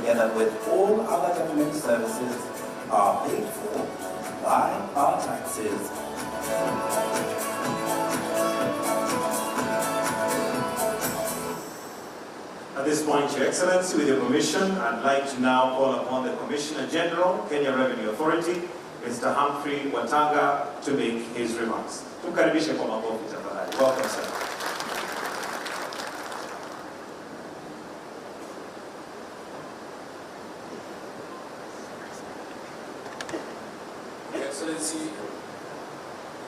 together with all other government services, are paid for by our taxes. At this point, Your Excellency, with your permission, I'd like to now call upon the Commissioner General, Kenya Revenue Authority, Mr. Humphrey Watanga, to make his remarks. Tumkaribishe kwa makofi tafadhali. Welcome, sir. Your Excellency,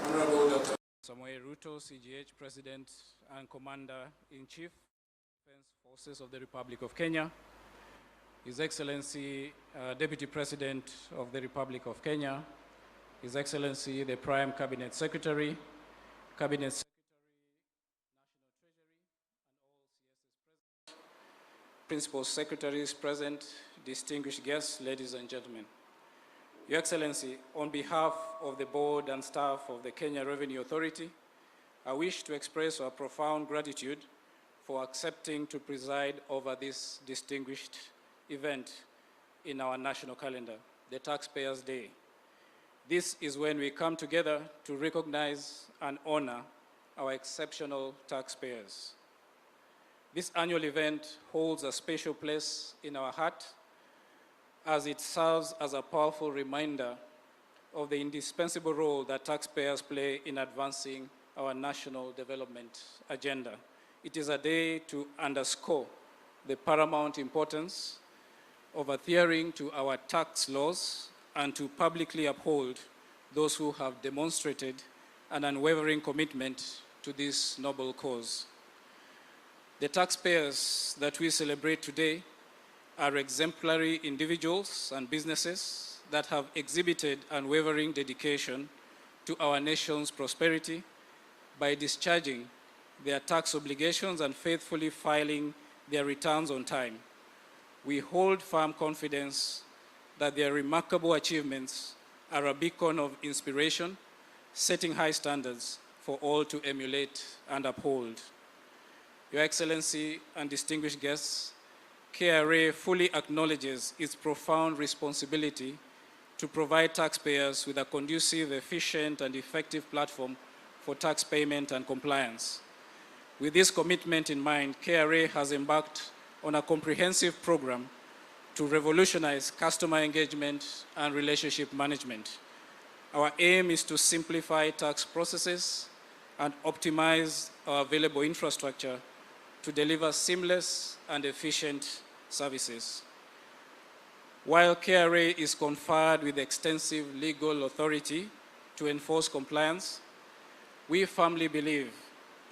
Honorable Dr. Samuel Ruto, CGH President and Commander-in-Chief, Defense Forces of the Republic of Kenya, His Excellency, Deputy President of the Republic of Kenya, His Excellency, the Prime Cabinet Secretary, Cabinet Secretary, National Treasury, and all CSS present, Principal Secretaries present, distinguished guests, ladies and gentlemen. Your Excellency, on behalf of the board and staff of the Kenya Revenue Authority, I wish to express our profound gratitude for accepting to preside over this distinguished event in our national calendar, the Taxpayers' Day. This is when we come together to recognize and honor our exceptional taxpayers. This annual event holds a special place in our heart as it serves as a powerful reminder of the indispensable role that taxpayers play in advancing our national development agenda. It is a day to underscore the paramount importance of adhering to our tax laws and to publicly uphold those who have demonstrated an unwavering commitment to this noble cause. The taxpayers that we celebrate today are exemplary individuals and businesses that have exhibited unwavering dedication to our nation's prosperity by discharging their tax obligations and faithfully filing their returns on time. We hold firm confidence that their remarkable achievements are a beacon of inspiration, setting high standards for all to emulate and uphold. Your Excellency and distinguished guests, KRA fully acknowledges its profound responsibility to provide taxpayers with a conducive, efficient, and effective platform for tax payment and compliance. With this commitment in mind, KRA has embarked on a comprehensive program to revolutionize customer engagement and relationship management. Our aim is to simplify tax processes and optimize our available infrastructure to deliver seamless and efficient services. While KRA is conferred with extensive legal authority to enforce compliance, we firmly believe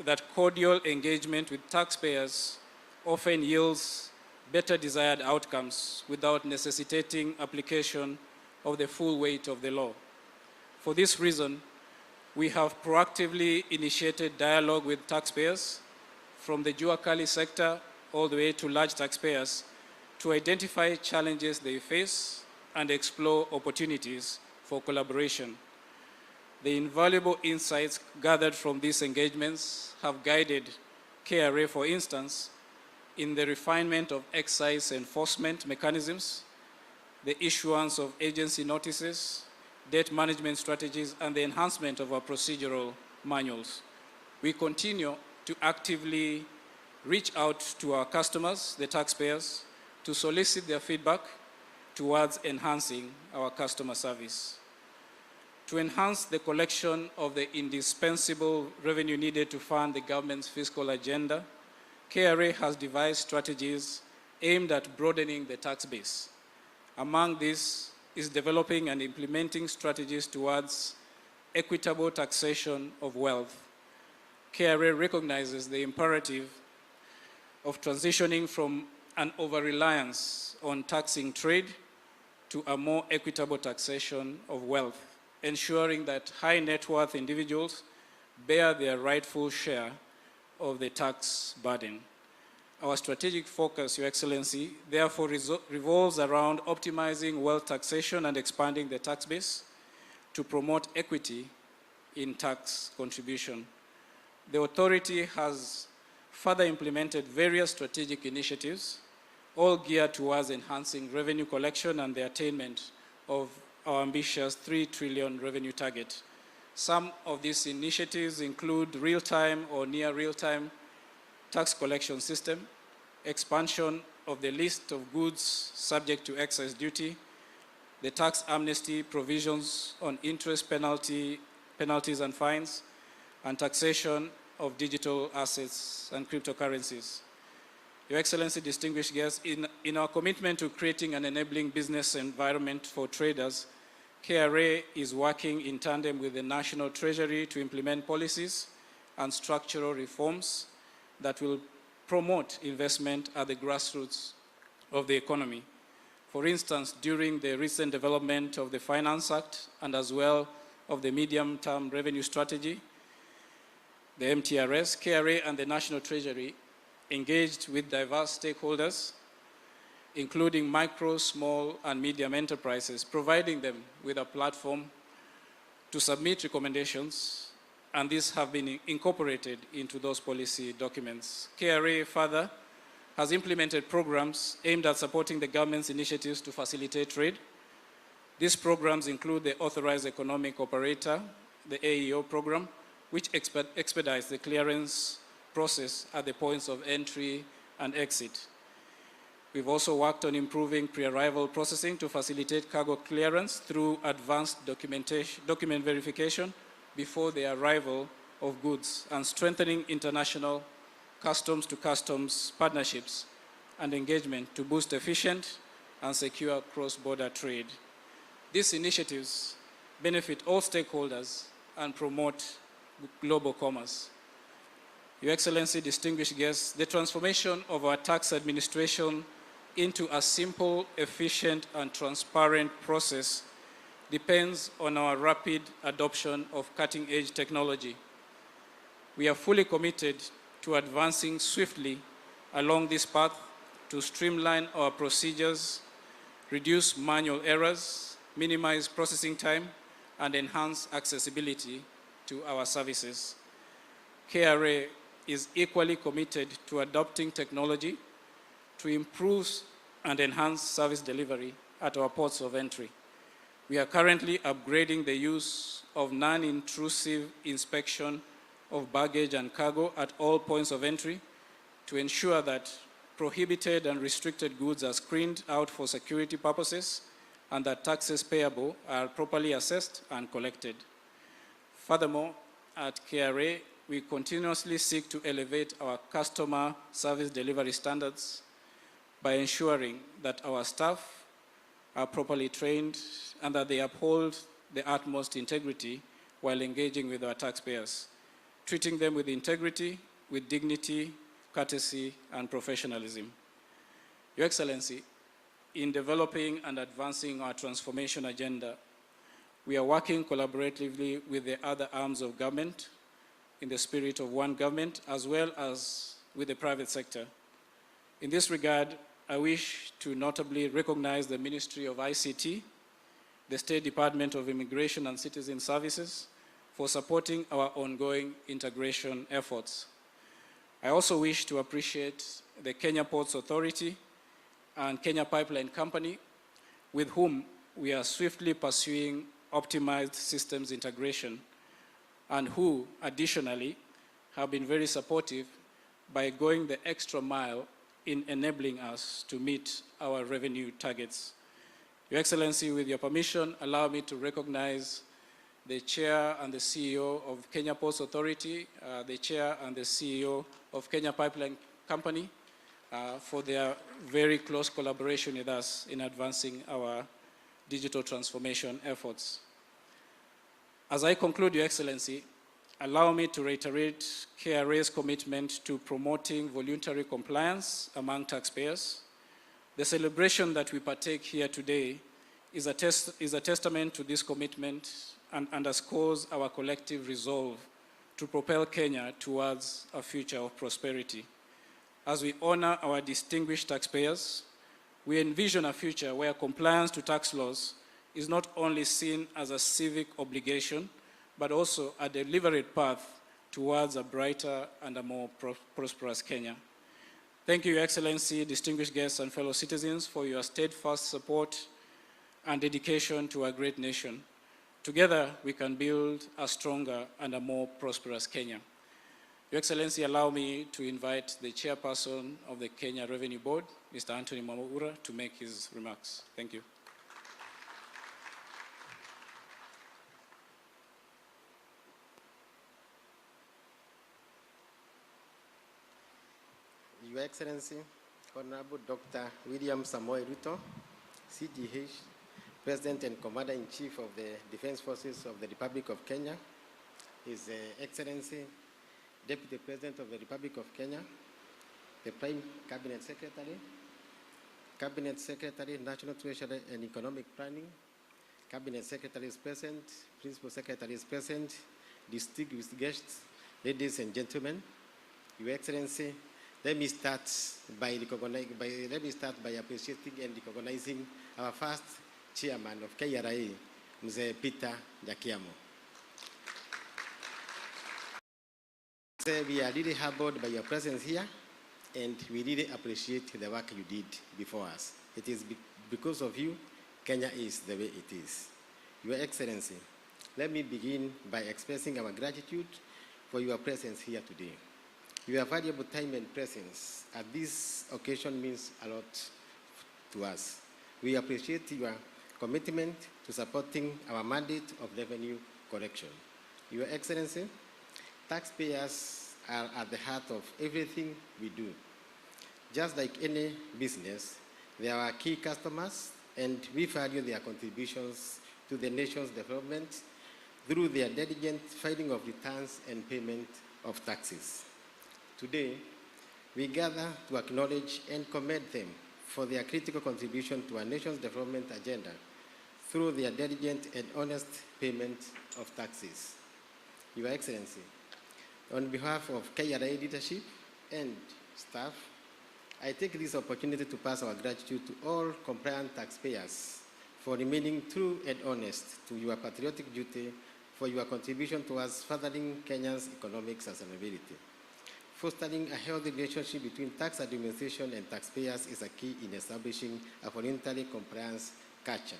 that cordial engagement with taxpayers often yields better desired outcomes without necessitating application of the full weight of the law. For this reason, we have proactively initiated dialogue with taxpayers from the jua kali sector all the way to large taxpayers to identify challenges they face and explore opportunities for collaboration. The invaluable insights gathered from these engagements have guided KRA, for instance, in the refinement of excise enforcement mechanisms, the issuance of agency notices, debt management strategies, and the enhancement of our procedural manuals. We continue to actively reach out to our customers, the taxpayers, to solicit their feedback towards enhancing our customer service. To enhance the collection of the indispensable revenue needed to fund the government's fiscal agenda, KRA has devised strategies aimed at broadening the tax base. Among these is developing and implementing strategies towards equitable taxation of wealth. KRA recognizes the imperative of transitioning from an over-reliance on taxing trade to a more equitable taxation of wealth, ensuring that high net worth individuals bear their rightful share of the tax burden. Our strategic focus, Your Excellency, therefore revolves around optimizing wealth taxation and expanding the tax base to promote equity in tax contribution. The authority has further implemented various strategic initiatives all geared towards enhancing revenue collection and the attainment of our ambitious 3 trillion revenue target. Some of these initiatives include real-time or near real-time tax collection system, expansion of the list of goods subject to excise duty, the tax amnesty provisions on interest penalties and fines, and taxation of digital assets and cryptocurrencies. Your Excellency, distinguished guests, in our commitment to creating an enabling business environment for traders, KRA is working in tandem with the National Treasury to implement policies and structural reforms that will promote investment at the grassroots of the economy. For instance, during the recent development of the Finance Act and as well of the medium-term revenue strategy, the MTRS, KRA and the National Treasury engaged with diverse stakeholders, including micro, small, and medium enterprises, providing them with a platform to submit recommendations, and these have been incorporated into those policy documents. KRA further has implemented programs aimed at supporting the government's initiatives to facilitate trade. These programs include the Authorized Economic Operator, the AEO program, which expedites the clearance process at the points of entry and exit. We've also worked on improving pre-arrival processing to facilitate cargo clearance through advanced document verification before the arrival of goods, and strengthening international customs-to-customs partnerships and engagement to boost efficient and secure cross-border trade. These initiatives benefit all stakeholders and promote global commerce. Your Excellency, distinguished guests, the transformation of our tax administration into a simple, efficient, and transparent process depends on our rapid adoption of cutting-edge technology. We are fully committed to advancing swiftly along this path to streamline our procedures, reduce manual errors, minimize processing time, and enhance accessibility to our services. KRA is equally committed to adopting technology to improve and enhance service delivery at our ports of entry. We are currently upgrading the use of non-intrusive inspection of baggage and cargo at all points of entry to ensure that prohibited and restricted goods are screened out for security purposes and that taxes payable are properly assessed and collected. Furthermore, at KRA, we continuously seek to elevate our customer service delivery standards by ensuring that our staff are properly trained and that they uphold the utmost integrity while engaging with our taxpayers, treating them with integrity, with dignity, courtesy, and professionalism. Your Excellency, in developing and advancing our transformation agenda, we are working collaboratively with the other arms of government in the spirit of one government, as well as with the private sector. In this regard, I wish to notably recognize the Ministry of ICT, the State Department of Immigration and Citizen Services, for supporting our ongoing integration efforts. I also wish to appreciate the Kenya Ports Authority and Kenya Pipeline Company, with whom we are swiftly pursuing optimized systems integration, and who additionally have been very supportive by going the extra mile in enabling us to meet our revenue targets. Your Excellency, with your permission, allow me to recognize the Chair and the CEO of Kenya Ports Authority, the Chair and the CEO of Kenya Pipeline Company, for their very close collaboration with us in advancing our digital transformation efforts. As I conclude, Your Excellency, allow me to reiterate KRA's commitment to promoting voluntary compliance among taxpayers. The celebration that we partake here today is a testament to this commitment and underscores our collective resolve to propel Kenya towards a future of prosperity. As we honor our distinguished taxpayers, we envision a future where compliance to tax laws is not only seen as a civic obligation, but also a deliberate path towards a brighter and a more prosperous Kenya. Thank you, Your Excellency, distinguished guests and fellow citizens, for your steadfast support and dedication to our great nation. Together, we can build a stronger and a more prosperous Kenya. Your Excellency, allow me to invite the chairperson of the Kenya Revenue Board, Mr. Anthony Mwaura, to make his remarks. Thank you. Your Excellency, Honorable Dr. William Samoei Ruto, CGH, President and Commander-in-Chief of the Defense Forces of the Republic of Kenya, His Excellency, Deputy President of the Republic of Kenya, the Prime Cabinet Secretary, National Treasury and Economic Planning, Cabinet Secretary is present, Principal Secretary is present, distinguished guests, ladies and gentlemen, Your Excellency, let me start by appreciating and recognizing our first chairman of KRA, Mr. Peter Jakiamo. We are really humbled by your presence here, and we really appreciate the work you did before us. It is because of you, Kenya is the way it is. Your Excellency, let me begin by expressing our gratitude for your presence here today. Your valuable time and presence at this occasion means a lot to us. We appreciate your commitment to supporting our mandate of revenue collection. Your Excellency, taxpayers are at the heart of everything we do. Just like any business, they are our key customers, and we value their contributions to the nation's development through their diligent filing of returns and payment of taxes. Today, we gather to acknowledge and commend them for their critical contribution to our nation's development agenda through their diligent and honest payment of taxes. Your Excellency, on behalf of KRA leadership and staff, I take this opportunity to pass our gratitude to all compliant taxpayers for remaining true and honest to your patriotic duty, for your contribution towards furthering Kenya's economic sustainability. Fostering a healthy relationship between tax administration and taxpayers is a key in establishing a voluntary compliance culture.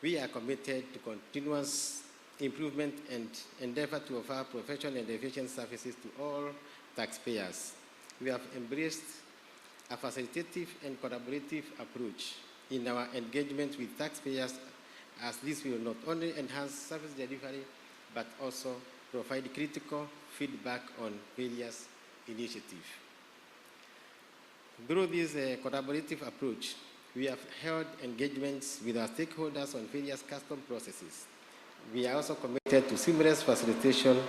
We are committed to continuous improvement and endeavor to offer professional and efficient services to all taxpayers. We have embraced a facilitative and collaborative approach in our engagement with taxpayers, as this will not only enhance service delivery, but also provide critical feedback on various initiatives. Through this collaborative approach, we have held engagements with our stakeholders on various custom processes. We are also committed to seamless facilitation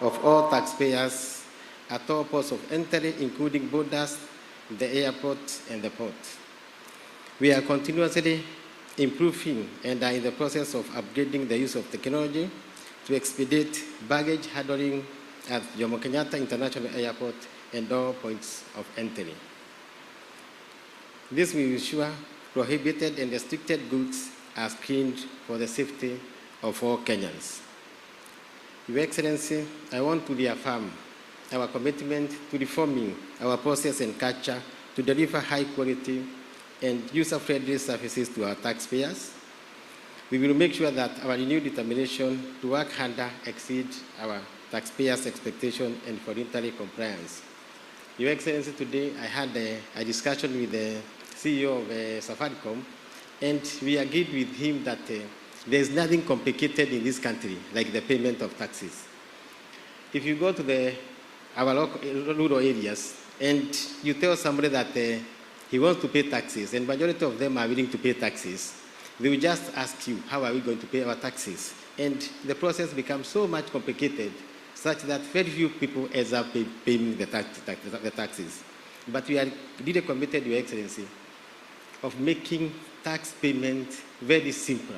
of all taxpayers at all ports of entry, including borders, the airport, and the port. We are continuously improving and are in the process of upgrading the use of technology to expedite baggage handling at Jomo Kenyatta International Airport and all points of entry. This will ensure prohibited and restricted goods are screened for the safety of all Kenyans. Your Excellency, I want to reaffirm our commitment to reforming our process and culture to deliver high quality and user-friendly services to our taxpayers. We will make sure that our renewed determination to work harder exceeds our taxpayers' expectation and voluntary compliance. Your Excellency, today I had a discussion with the CEO of Safaricom, and we agreed with him that there is nothing complicated in this country like the payment of taxes. If you go to our local rural areas and you tell somebody that he wants to pay taxes, and majority of them are willing to pay taxes, they will just ask you, how are we going to pay our taxes? And the process becomes so much complicated such that very few people end up paying the taxes. But we are really committed, Your Excellency, of making tax payment very simple.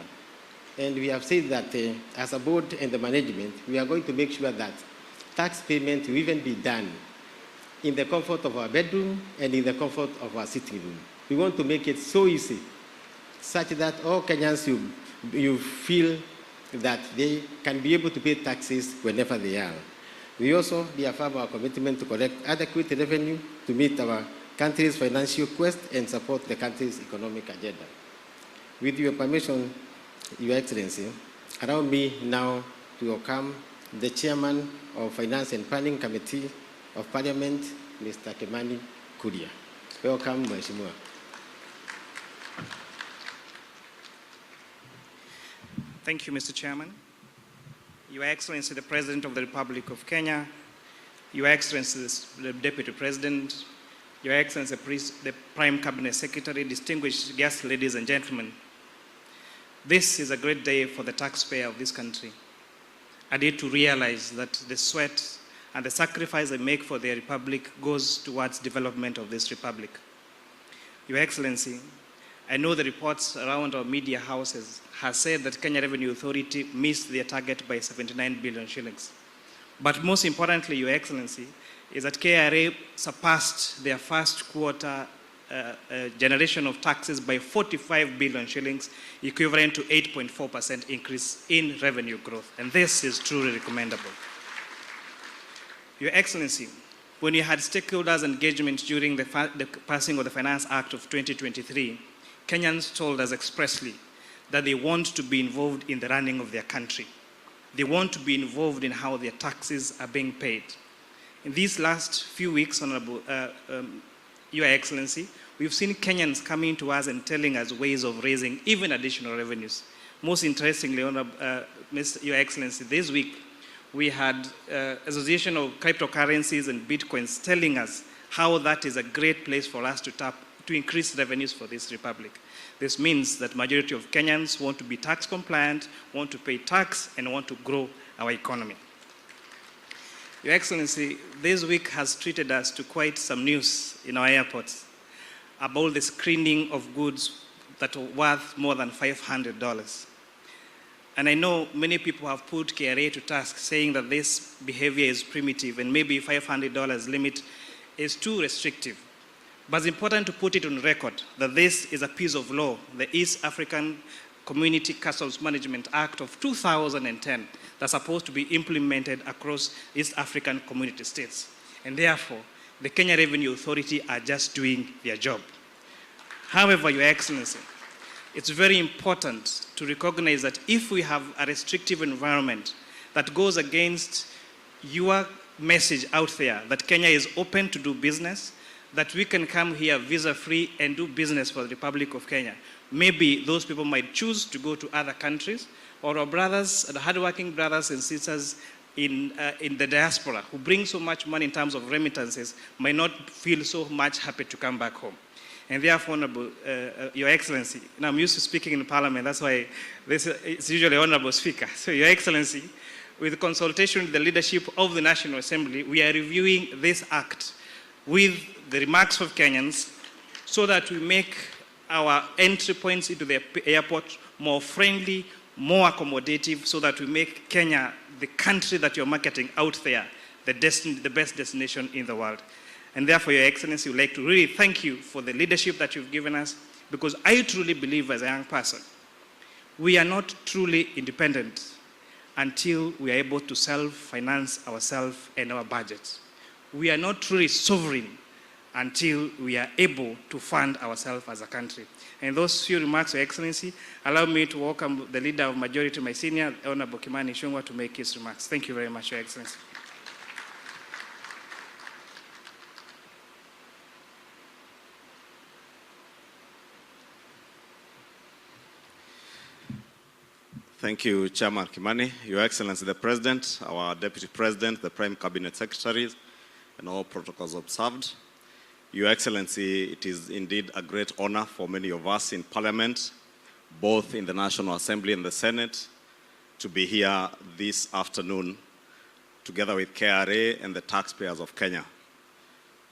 And we have said that as a board and the management, we are going to make sure that tax payment will even be done in the comfort of our bedroom and in the comfort of our sitting room. We want to make it so easy, such that all Kenyans you feel that they can be able to pay taxes whenever they are. We also reaffirm our commitment to collect adequate revenue to meet our country's financial quest and support the country's economic agenda. With your permission, Your Excellency, allow me now to welcome the Chairman of Finance and Planning Committee of Parliament, Mr. Kimani Kuria. Welcome, Mheshimiwa. Thank you, Mr. Chairman. Your Excellency, the President of the Republic of Kenya, Your Excellency, the Deputy President, Your Excellency, the Prime Cabinet Secretary, distinguished guests, ladies and gentlemen, this is a great day for the taxpayer of this country. A day to realize that the sweat and the sacrifice they make for their republic goes towards development of this republic. Your Excellency, I know the reports around our media houses have said that Kenya Revenue Authority missed their target by 79 billion shillings. But most importantly, Your Excellency, is that KRA surpassed their first quarter generation of taxes by 45 billion shillings, equivalent to 8.4% increase in revenue growth. And this is truly recommendable. Your Excellency, when you had stakeholders engagement during the passing of the Finance Act of 2023, Kenyans told us expressly that they want to be involved in the running of their country. They want to be involved in how their taxes are being paid. In these last few weeks, Honorable Your Excellency, we've seen Kenyans coming to us and telling us ways of raising even additional revenues. Most interestingly, Your Excellency, this week we had Association of Cryptocurrencies and Bitcoins telling us how that is a great place for us to tap to increase revenues for this republic. This means that majority of Kenyans want to be tax compliant, want to pay tax, and want to grow our economy. Your Excellency, this week has treated us to quite some news in our airports about the screening of goods that are worth more than $500. And I know many people have put KRA to task saying that this behavior is primitive and maybe $500 limit is too restrictive. But it's important to put it on record that this is a piece of law, the East African Community Customs Management Act of 2010, that's supposed to be implemented across East African community states. And therefore, the Kenya Revenue Authority are just doing their job. However, Your Excellency, it's very important to recognize that if we have a restrictive environment that goes against your message out there that Kenya is open to do business, that we can come here visa-free and do business for the Republic of Kenya, maybe those people might choose to go to other countries, or our brothers, the hardworking brothers and sisters in the diaspora who bring so much money in terms of remittances might not feel so much happy to come back home. And therefore, Honorable, Your Excellency, and I'm used to speaking in Parliament, that's why it's usually Honorable Speaker. So Your Excellency, with consultation with the leadership of the National Assembly, we are reviewing this act with the remarks of Kenyans so that we make our entry points into the airport more friendly, more accommodative, so that we make Kenya the country that you're marketing out there, the best destination in the world. And therefore, Your Excellency, we'd like to really thank you for the leadership that you've given us, because I truly believe as a young person, we are not truly independent until we are able to self-finance ourselves and our budgets. We are not truly sovereign until we are able to fund ourselves as a country. And those few remarks, Your Excellency, allow me to welcome the Leader of Majority, my senior, Honorable Kimani Ichung'wah, to make his remarks. Thank you very much, Your Excellency. Thank you, Chairman Kimani, Your Excellency the President, our Deputy President, the Prime Cabinet Secretaries, and all protocols observed. Your Excellency, it is indeed a great honor for many of us in Parliament, both in the National Assembly and the Senate, to be here this afternoon, together with KRA and the taxpayers of Kenya.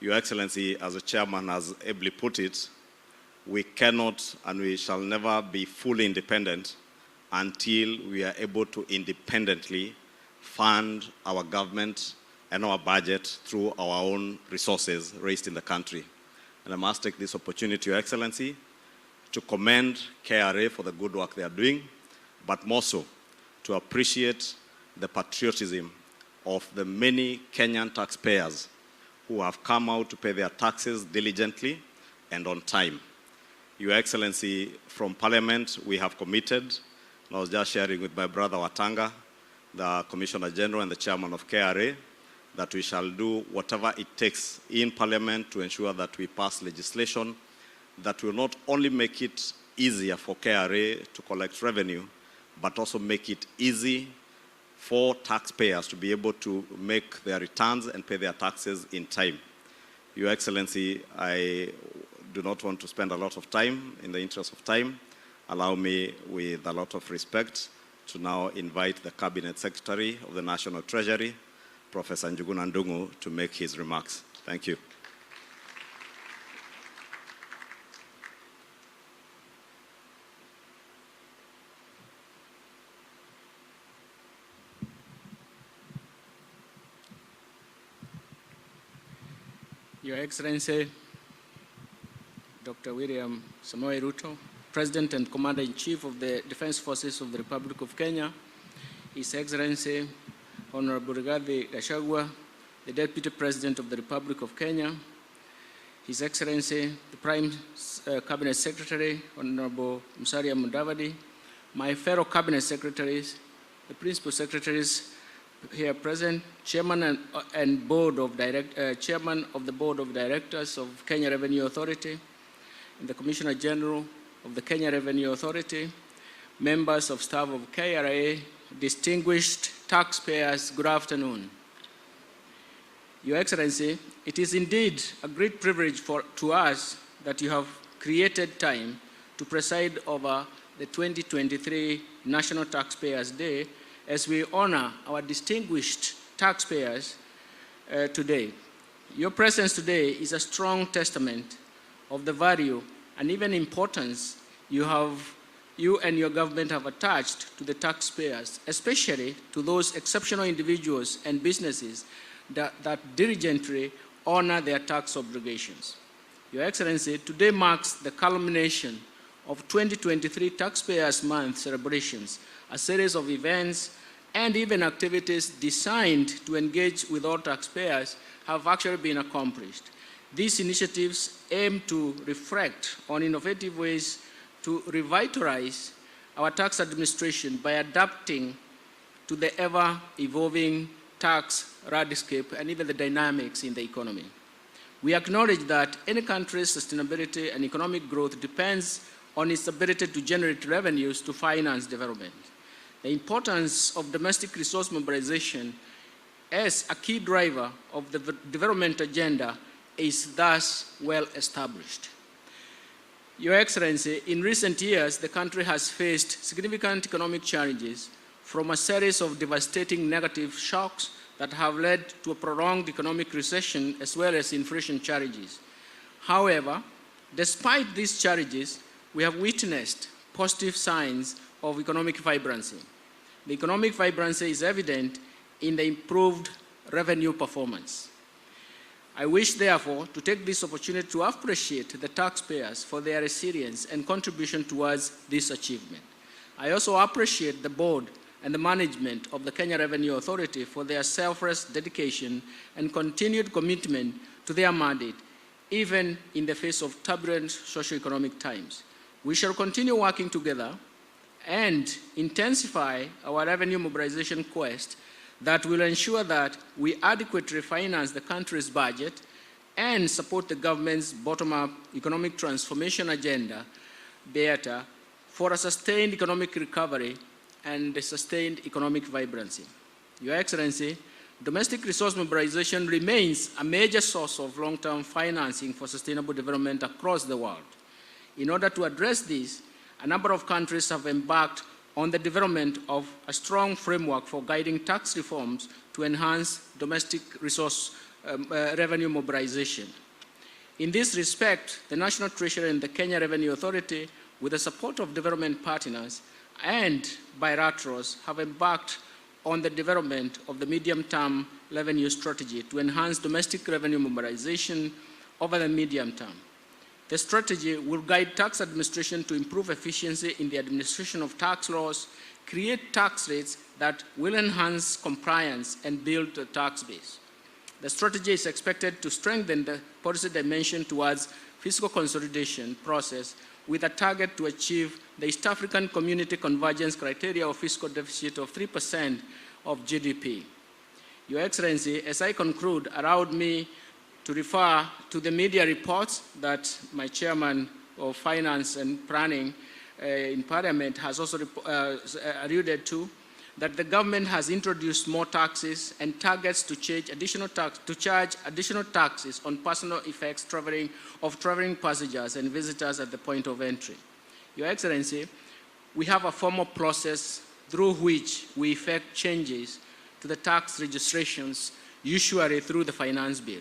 Your Excellency, as the Chairman has ably put it, we cannot and we shall never be fully independent until we are able to independently fund our government and our budget through our own resources raised in the country. And I must take this opportunity, Your Excellency, to commend KRA for the good work they are doing, but more so to appreciate the patriotism of the many Kenyan taxpayers who have come out to pay their taxes diligently and on time. Your Excellency, from Parliament, we have committed, and I was just sharing with my brother Watanga, the Commissioner General and the Chairman of KRA, that we shall do whatever it takes in Parliament to ensure that we pass legislation that will not only make it easier for KRA to collect revenue, but also make it easy for taxpayers to be able to make their returns and pay their taxes in time. Your Excellency, I do not want to spend a lot of time. In the interest of time, allow me, with a lot of respect, to now invite the Cabinet Secretary of the National Treasury, Professor Njuguna Ndung'u, to make his remarks. Thank you. Your Excellency, Dr. William Samoei Ruto, President and Commander-in-Chief of the Defense Forces of the Republic of Kenya, His Excellency, Honorable Rigathi Gachagua, the Deputy President of the Republic of Kenya, His Excellency, the Prime Cabinet Secretary, Honorable Musalia Mudavadi, my fellow Cabinet Secretaries, the Principal Secretaries here present, Chairman and Board of Chairman of the Board of Directors of Kenya Revenue Authority, and the Commissioner General of the Kenya Revenue Authority, members of staff of KRA, distinguished taxpayers, good afternoon. Your Excellency, it is indeed a great privilege to us that you have created time to preside over the 2023 National Taxpayers Day as we honor our distinguished taxpayers today. Your presence today is a strong testament of the value and even importance you and your government have attached to the taxpayers, especially to those exceptional individuals and businesses that diligently honor their tax obligations. Your Excellency, today marks the culmination of 2023 Taxpayers Month celebrations, a series of events and even activities designed to engage with all taxpayers have actually been accomplished. These initiatives aim to reflect on innovative ways to revitalize our tax administration by adapting to the ever-evolving tax landscape and even the dynamics in the economy. We acknowledge that any country's sustainability and economic growth depends on its ability to generate revenues to finance development. The importance of domestic resource mobilization as a key driver of the development agenda is thus well established. Your Excellency, in recent years, the country has faced significant economic challenges from a series of devastating negative shocks that have led to a prolonged economic recession as well as inflation challenges. However, despite these challenges, we have witnessed positive signs of economic vibrancy. The economic vibrancy is evident in the improved revenue performance. I wish, therefore, to take this opportunity to appreciate the taxpayers for their resilience and contribution towards this achievement. I also appreciate the board and the management of the Kenya Revenue Authority for their selfless dedication and continued commitment to their mandate, even in the face of turbulent socio-economic times. We shall continue working together and intensify our revenue mobilization quest that will ensure that we adequately finance the country's budget and support the government's bottom-up economic transformation agenda better for a sustained economic recovery and a sustained economic vibrancy. Your Excellency, domestic resource mobilization remains a major source of long-term financing for sustainable development across the world. In order to address this, a number of countries have embarked on the development of a strong framework for guiding tax reforms to enhance domestic resource revenue mobilization. In this respect, the National Treasury and the Kenya Revenue Authority, with the support of development partners and bilaterals, have embarked on the development of the medium-term revenue strategy to enhance domestic revenue mobilization over the medium term. The strategy will guide tax administration to improve efficiency in the administration of tax laws, create tax rates that will enhance compliance and build a tax base. The strategy is expected to strengthen the policy dimension towards fiscal consolidation process with a target to achieve the East African Community Convergence criteria of fiscal deficit of 3% of GDP. Your Excellency, as I conclude, allow me to refer to the media reports that my chairman of Finance and Planning in Parliament has also alluded to, that the government has introduced more taxes and targets to charge additional taxes on personal effects of traveling passengers and visitors at the point of entry. Your Excellency, we have a formal process through which we effect changes to the tax registrations, usually through the finance bill.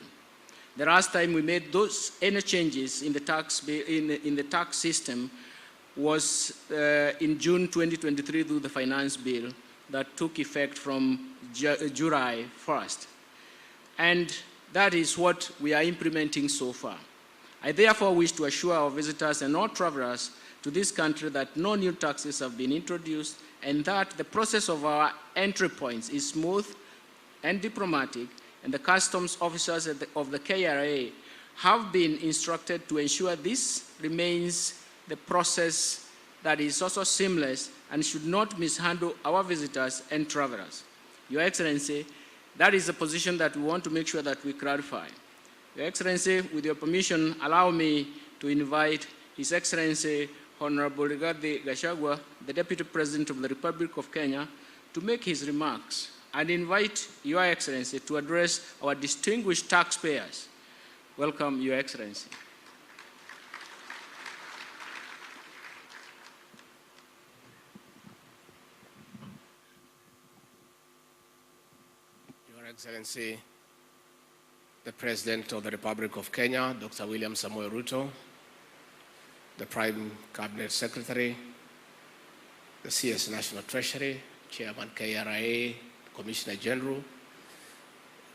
The last time we made any changes in the tax bill, in the tax system was in June 2023 through the finance bill that took effect from July 1st. And that is what we are implementing so far. I therefore wish to assure our visitors and all travelers to this country that no new taxes have been introduced and that the process of our entry points is smooth and diplomatic, and the customs officers of the KRA have been instructed to ensure this remains the process that is also seamless and should not mishandle our visitors and travelers. Your Excellency, that is the position that we want to make sure that we clarify. Your Excellency, with your permission, allow me to invite His Excellency Honorable Rigathi Gachagua, the Deputy President of the Republic of Kenya, to make his remarks and invite Your Excellency to address our distinguished taxpayers. Welcome, Your Excellency. Your Excellency, the President of the Republic of Kenya, Dr. William Samoei Ruto, the Prime Cabinet Secretary, the CS National Treasury, Chairman KRA, Commissioner General,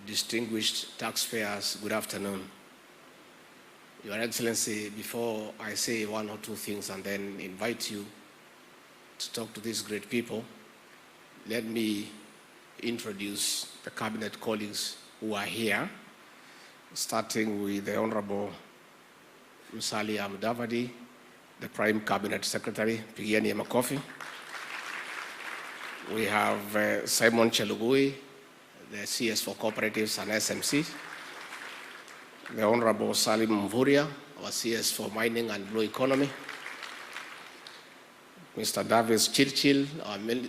distinguished taxpayers, good afternoon. Your Excellency, before I say one or two things and then invite you to talk to these great people, let me introduce the Cabinet colleagues who are here, starting with the Honorable Musalia Mudavadi, the Prime Cabinet Secretary, Pigiani Makofi. We have Simon Chelugui, the CS for Cooperatives and SMCs. The Honorable Salim Mvuria, our CS for Mining and Blue Economy. Mr. Davis Chirchil,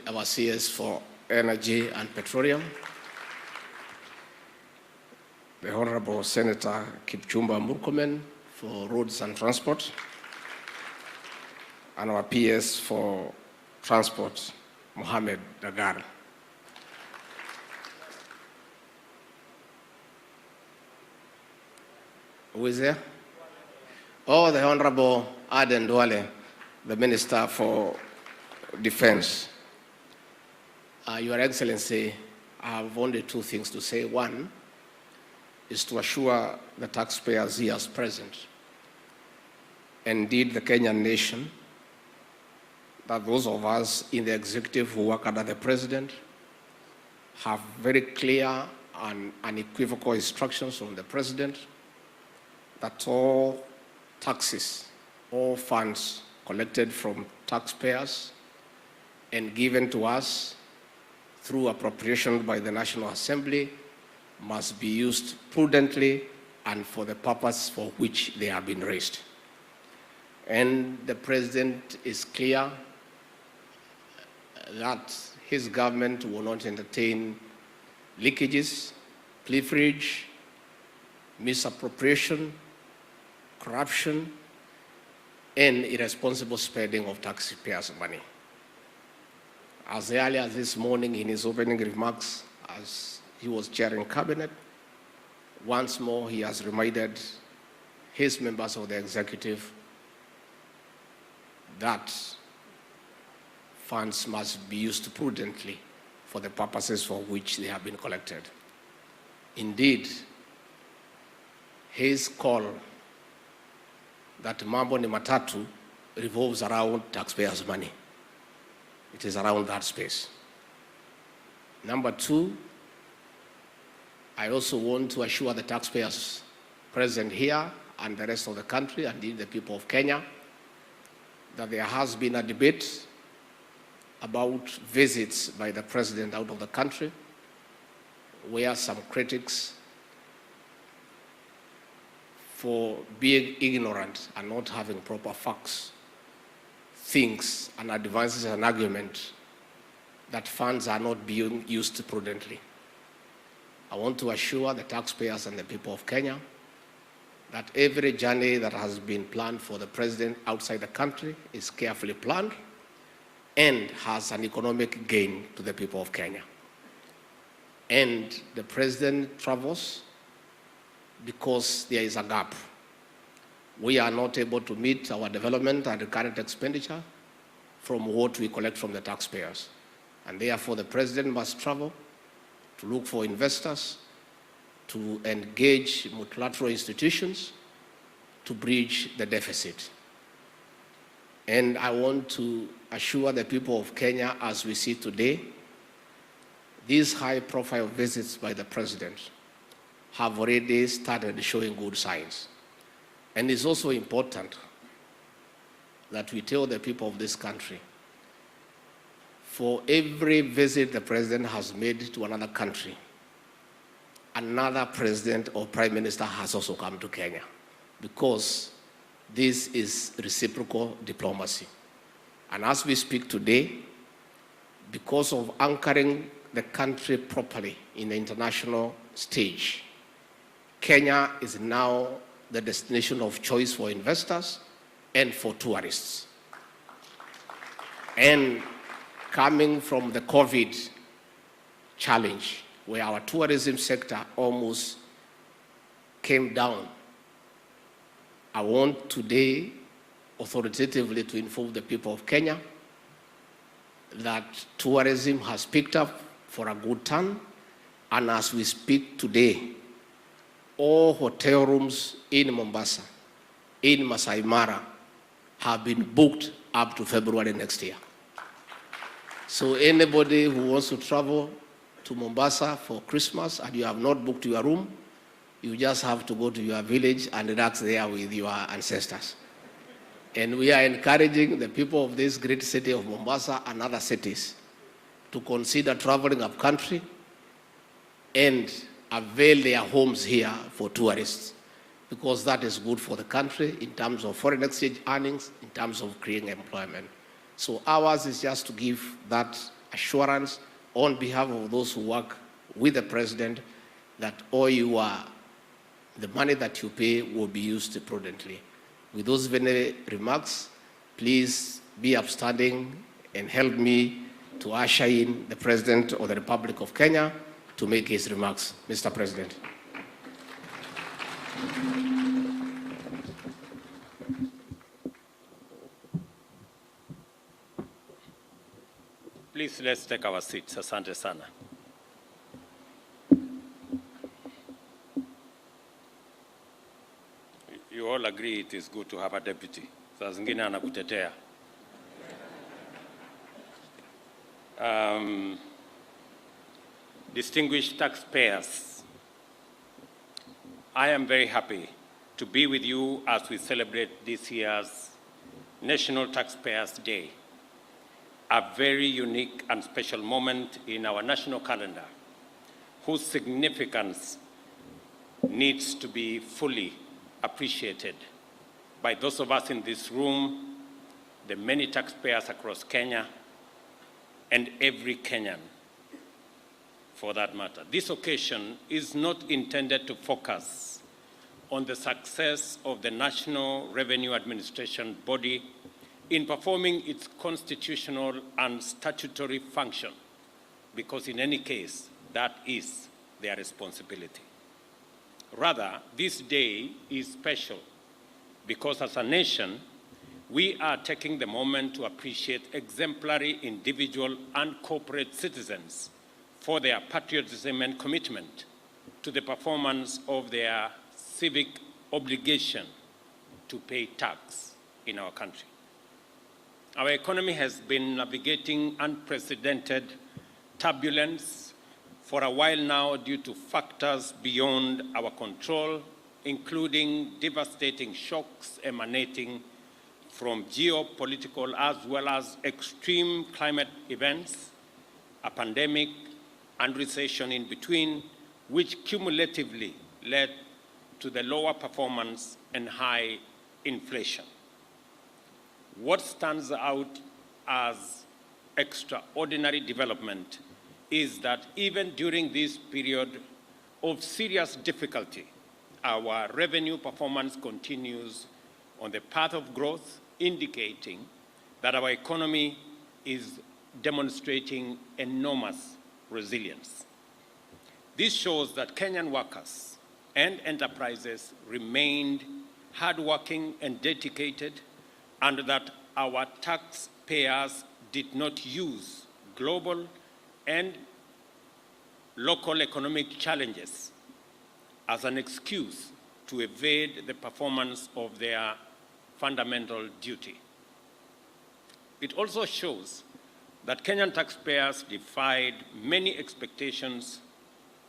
our CS for Energy and Petroleum. The Honorable Senator Kipchumba Murkomen for Roads and Transport. And our PS for Transport, Mohamed Dagar. Who is there? Oh, the Honorable Aden Duale, the Minister for Defense. Your Excellency, I have only two things to say. One is to assure the taxpayers here as present, indeed the Kenyan nation, that those of us in the executive who work under the President have very clear and unequivocal instructions from the President that all taxes, all funds collected from taxpayers and given to us through appropriation by the National Assembly must be used prudently and for the purpose for which they have been raised. And the President is clear that his government will not entertain leakages, pilferage, misappropriation, corruption, and irresponsible spending of taxpayers' money. As early as this morning in his opening remarks, as he was chairing cabinet, once more he has reminded his members of the executive that funds must be used prudently for the purposes for which they have been collected. Indeed, his call that Mambo ni Matatu revolves around taxpayers' money. It is around that space. Number two, I also want to assure the taxpayers present here and the rest of the country, and indeed the people of Kenya, that there has been a debate about visits by the president out of the country, where some critics, for being ignorant and not having proper facts, thinks and advances an argument that funds are not being used prudently. I want to assure the taxpayers and the people of Kenya that every journey that has been planned for the president outside the country is carefully planned and has an economic gain to the people of Kenya. And the president travels because there is a gap. We are not able to meet our development and recurrent expenditure from what we collect from the taxpayers. And therefore, the president must travel to look for investors, to engage multilateral institutions, to bridge the deficit. And I want to assure the people of Kenya, as we see today, these high-profile visits by the president have already started showing good signs. And it's also important that we tell the people of this country, for every visit the president has made to another country, another president or prime minister has also come to Kenya, because this is reciprocal diplomacy. And as we speak today, because of anchoring the country properly in the international stage, Kenya is now the destination of choice for investors and for tourists. And coming from the COVID challenge, where our tourism sector almost came down, I want today authoritatively to inform the people of Kenya that tourism has picked up for a good turn, and as we speak today, all hotel rooms in Mombasa, in Masai Mara, have been booked up to February next year. So anybody who wants to travel to Mombasa for Christmas and you have not booked your room, you just have to go to your village and relax there with your ancestors. And we are encouraging the people of this great city of Mombasa and other cities to consider traveling up country and avail their homes here for tourists, because that is good for the country in terms of foreign exchange earnings, in terms of creating employment. So ours is just to give that assurance on behalf of those who work with the president that the money that you pay will be used prudently. With those very remarks, please be upstanding and help me to usher in the President of the Republic of Kenya to make his remarks. Mr. President. Please, let's take our seats. Asante sana. You all agree it is good to have a deputy. Saa zingine anakutetea. Distinguished taxpayers, I am very happy to be with you as we celebrate this year's National Taxpayers Day, a very unique and special moment in our national calendar, whose significance needs to be fully appreciated by those of us in this room, the many taxpayers across Kenya, and every Kenyan, for that matter. This occasion is not intended to focus on the success of the National Revenue Administration body in performing its constitutional and statutory function, because in any case, that is their responsibility. Rather, this day is special because as a nation, we are taking the moment to appreciate exemplary individual and corporate citizens for their patriotism and commitment to the performance of their civic obligation to pay tax in our country. Our economy has been navigating unprecedented turbulence for a while now due to factors beyond our control, including devastating shocks emanating from geopolitical as well as extreme climate events, a pandemic, and recession in between, which cumulatively led to the lower performance and high inflation. What stands out as extraordinary development is that even during this period of serious difficulty, our revenue performance continues on the path of growth, indicating that our economy is demonstrating enormous resilience. This shows that Kenyan workers and enterprises remained hardworking and dedicated, and that our taxpayers did not use global and local economic challenges as an excuse to evade the performance of their fundamental duty. It also shows that Kenyan taxpayers defied many expectations,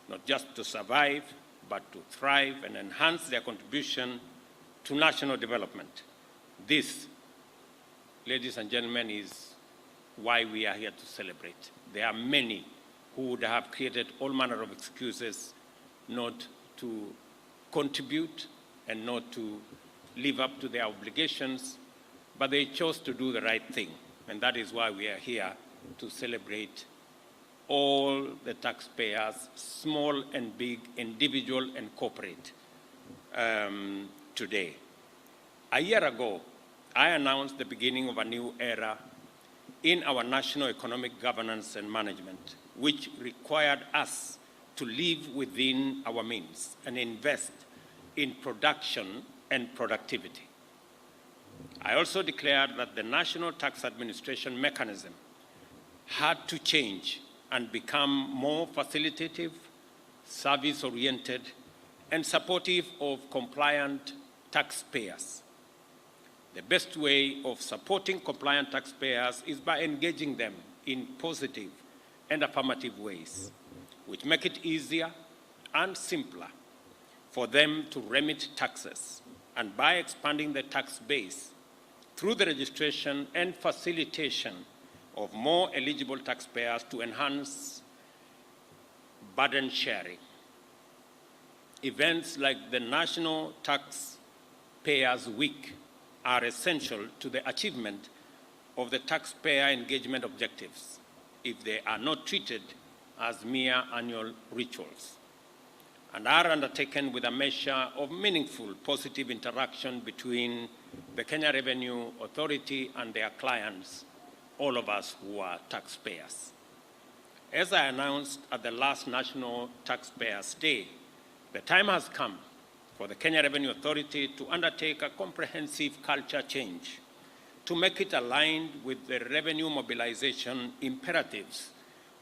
not just to survive, but to thrive and enhance their contribution to national development. This, ladies and gentlemen, is why we are here to celebrate. There are many who would have created all manner of excuses not to contribute and not to live up to their obligations, but they chose to do the right thing. And that is why we are here to celebrate all the taxpayers, small and big, individual and corporate, today. A year ago, I announced the beginning of a new era in our national economic governance and management, which required us to live within our means and invest in production and productivity. I also declared that the National Tax Administration mechanism had to change and become more facilitative, service-oriented, and supportive of compliant taxpayers. The best way of supporting compliant taxpayers is by engaging them in positive and affirmative ways, which make it easier and simpler for them to remit taxes, and by expanding the tax base through the registration and facilitation of more eligible taxpayers to enhance burden sharing. Events like the National Taxpayers Week are essential to the achievement of the taxpayer engagement objectives if they are not treated as mere annual rituals, and are undertaken with a measure of meaningful positive interaction between the Kenya Revenue Authority and their clients, all of us who are taxpayers. As I announced at the last National Taxpayers Day, the time has come for the Kenya Revenue Authority to undertake a comprehensive culture change to make it aligned with the revenue mobilization imperatives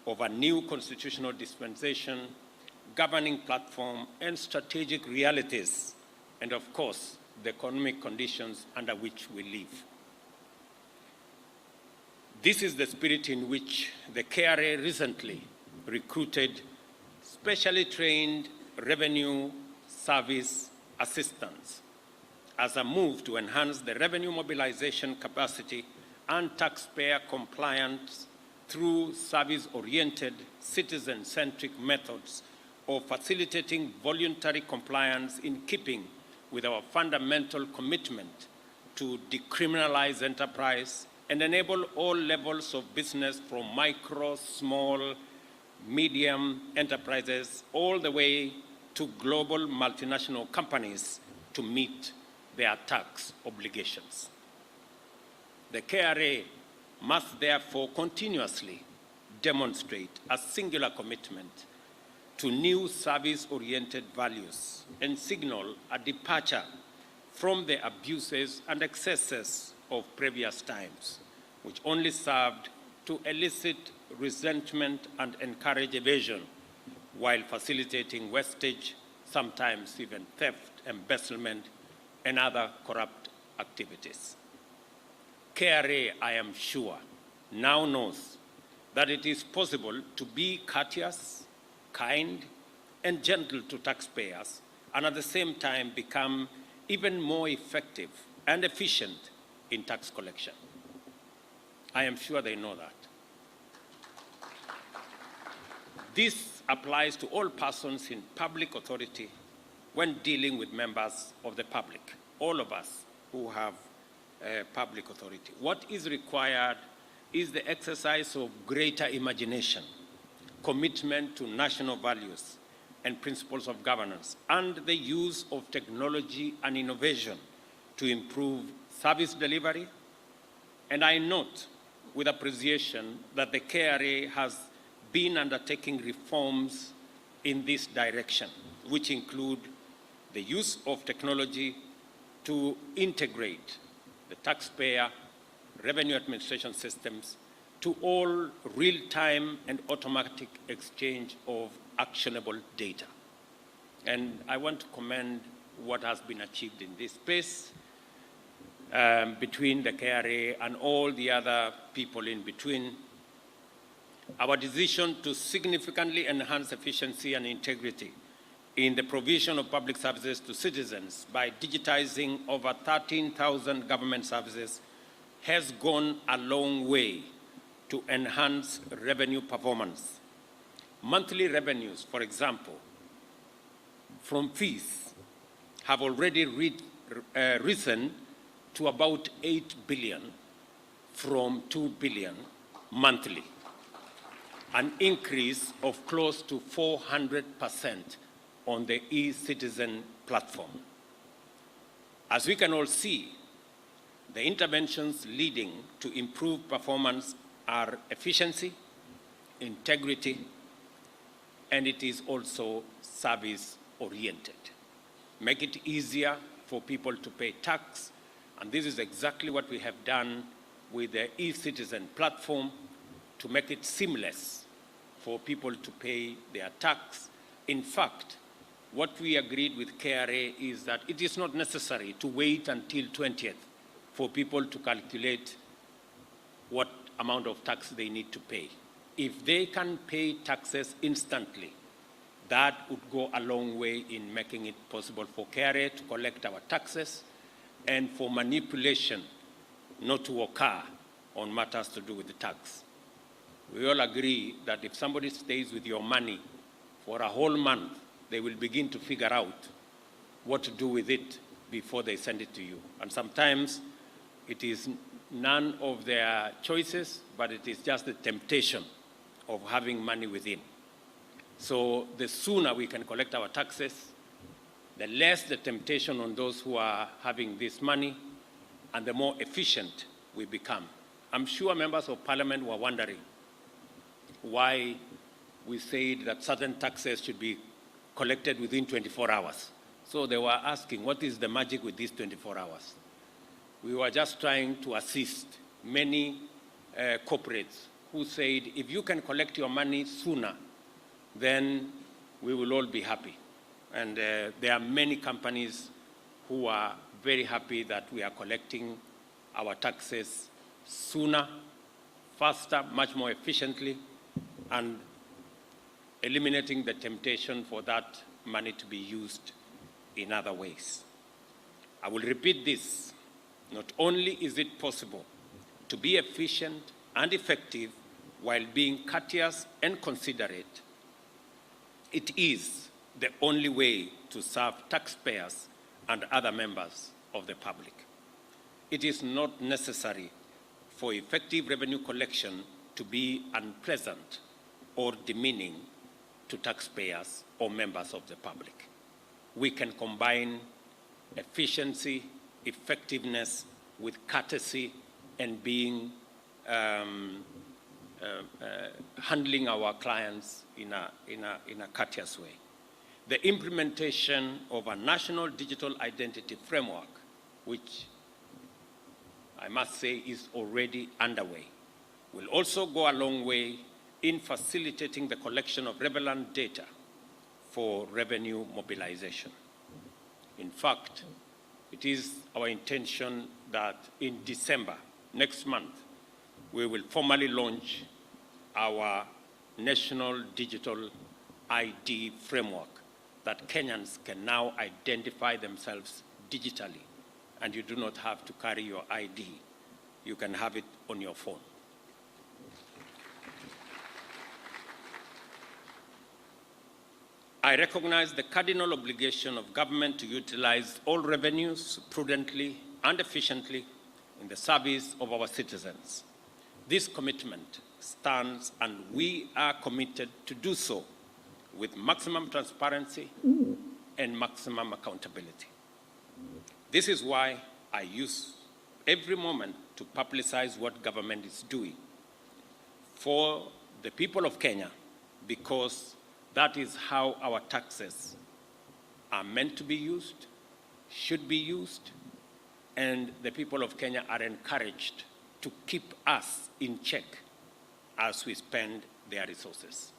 of a new constitutional dispensation, governing platform, and strategic realities, and of course, the economic conditions under which we live. This is the spirit in which the KRA recently recruited specially trained revenue service assistants as a move to enhance the revenue mobilization capacity and taxpayer compliance through service-oriented, citizen-centric methods of facilitating voluntary compliance in keeping with our fundamental commitment to decriminalize enterprise and enable all levels of business from micro, small, medium enterprises all the way to global multinational companies to meet their tax obligations. The KRA must therefore continuously demonstrate a singular commitment to new service-oriented values and signal a departure from the abuses and excesses of previous times, which only served to elicit resentment and encourage evasion while facilitating wastage, sometimes even theft, embezzlement, and other corrupt activities. KRA, I am sure, now knows that it is possible to be courteous, kind, and gentle to taxpayers, and at the same time become even more effective and efficient in tax collection. I am sure they know that. This applies to all persons in public authority when dealing with members of the public, all of us who have public authority. What is required is the exercise of greater imagination, commitment to national values and principles of governance, and the use of technology and innovation to improve service delivery. And I note with appreciation that the KRA has been undertaking reforms in this direction, which include the use of technology to integrate the taxpayer revenue administration systems to all real-time and automatic exchange of actionable data. And I want to commend what has been achieved in this space between the KRA and all the other people in between. Our decision to significantly enhance efficiency and integrity in the provision of public services to citizens by digitizing over 13,000 government services has gone a long way to enhance revenue performance. Monthly revenues, for example, from fees have already risen to about 8 billion from 2 billion monthly, an increase of close to 400% on the e-citizen platform. As we can all see, the interventions leading to improved performance are efficiency, integrity, and it is also service-oriented. Make it easier for people to pay tax, and this is exactly what we have done with the e-citizen platform to make it seamless for people to pay their tax. In fact, what we agreed with KRA is that it is not necessary to wait until 20th for people to calculate what amount of tax they need to pay. If they can pay taxes instantly, that would go a long way in making it possible for KRA to collect our taxes and for manipulation not to occur on matters to do with the tax. We all agree that if somebody stays with your money for a whole month, they will begin to figure out what to do with it before they send it to you. And sometimes it is none of their choices, but it is just the temptation of having money within. So the sooner we can collect our taxes, the less the temptation on those who are having this money, and the more efficient we become. I'm sure members of parliament were wondering why we said that certain taxes should be collected within 24 hours. So they were asking, what is the magic with these 24 hours? We were just trying to assist many corporates who said, if you can collect your money sooner, then we will all be happy. And there are many companies who are very happy that we are collecting our taxes sooner, faster, much more efficiently, and eliminating the temptation for that money to be used in other ways. I will repeat this. Not only is it possible to be efficient and effective while being courteous and considerate, it is the only way to serve taxpayers and other members of the public. It is not necessary for effective revenue collection to be unpleasant or demeaning to taxpayers or members of the public. We can combine efficiency, effectiveness with courtesy and being handling our clients in a courteous way. The implementation of a national digital identity framework, which I must say is already underway, will also go a long way in facilitating the collection of relevant data for revenue mobilization. In fact, it is our intention that in December, next month, we will formally launch our national digital ID framework that Kenyans can now identify themselves digitally, and you do not have to carry your ID. You can have it on your phone. I recognize the cardinal obligation of government to utilize all revenues prudently and efficiently in the service of our citizens. This commitment stands, and we are committed to do so with maximum transparency and maximum accountability. This is why I use every moment to publicize what government is doing for the people of Kenya, because that is how our taxes are meant to be used, should be used, and the people of Kenya are encouraged to keep us in check as we spend their resources.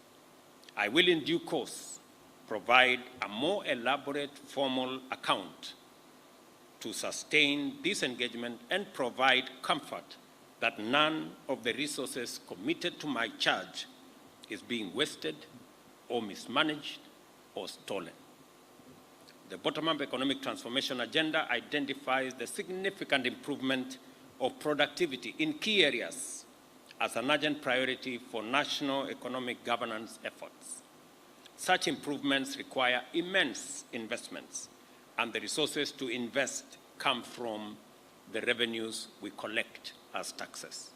I will in due course provide a more elaborate formal account to sustain this engagement and provide comfort that none of the resources committed to my charge is being wasted or mismanaged or stolen. The bottom-up economic transformation agenda identifies the significant improvement of productivity in key areas as an urgent priority for national economic governance efforts. Such improvements require immense investments, and the resources to invest come from the revenues we collect as taxes.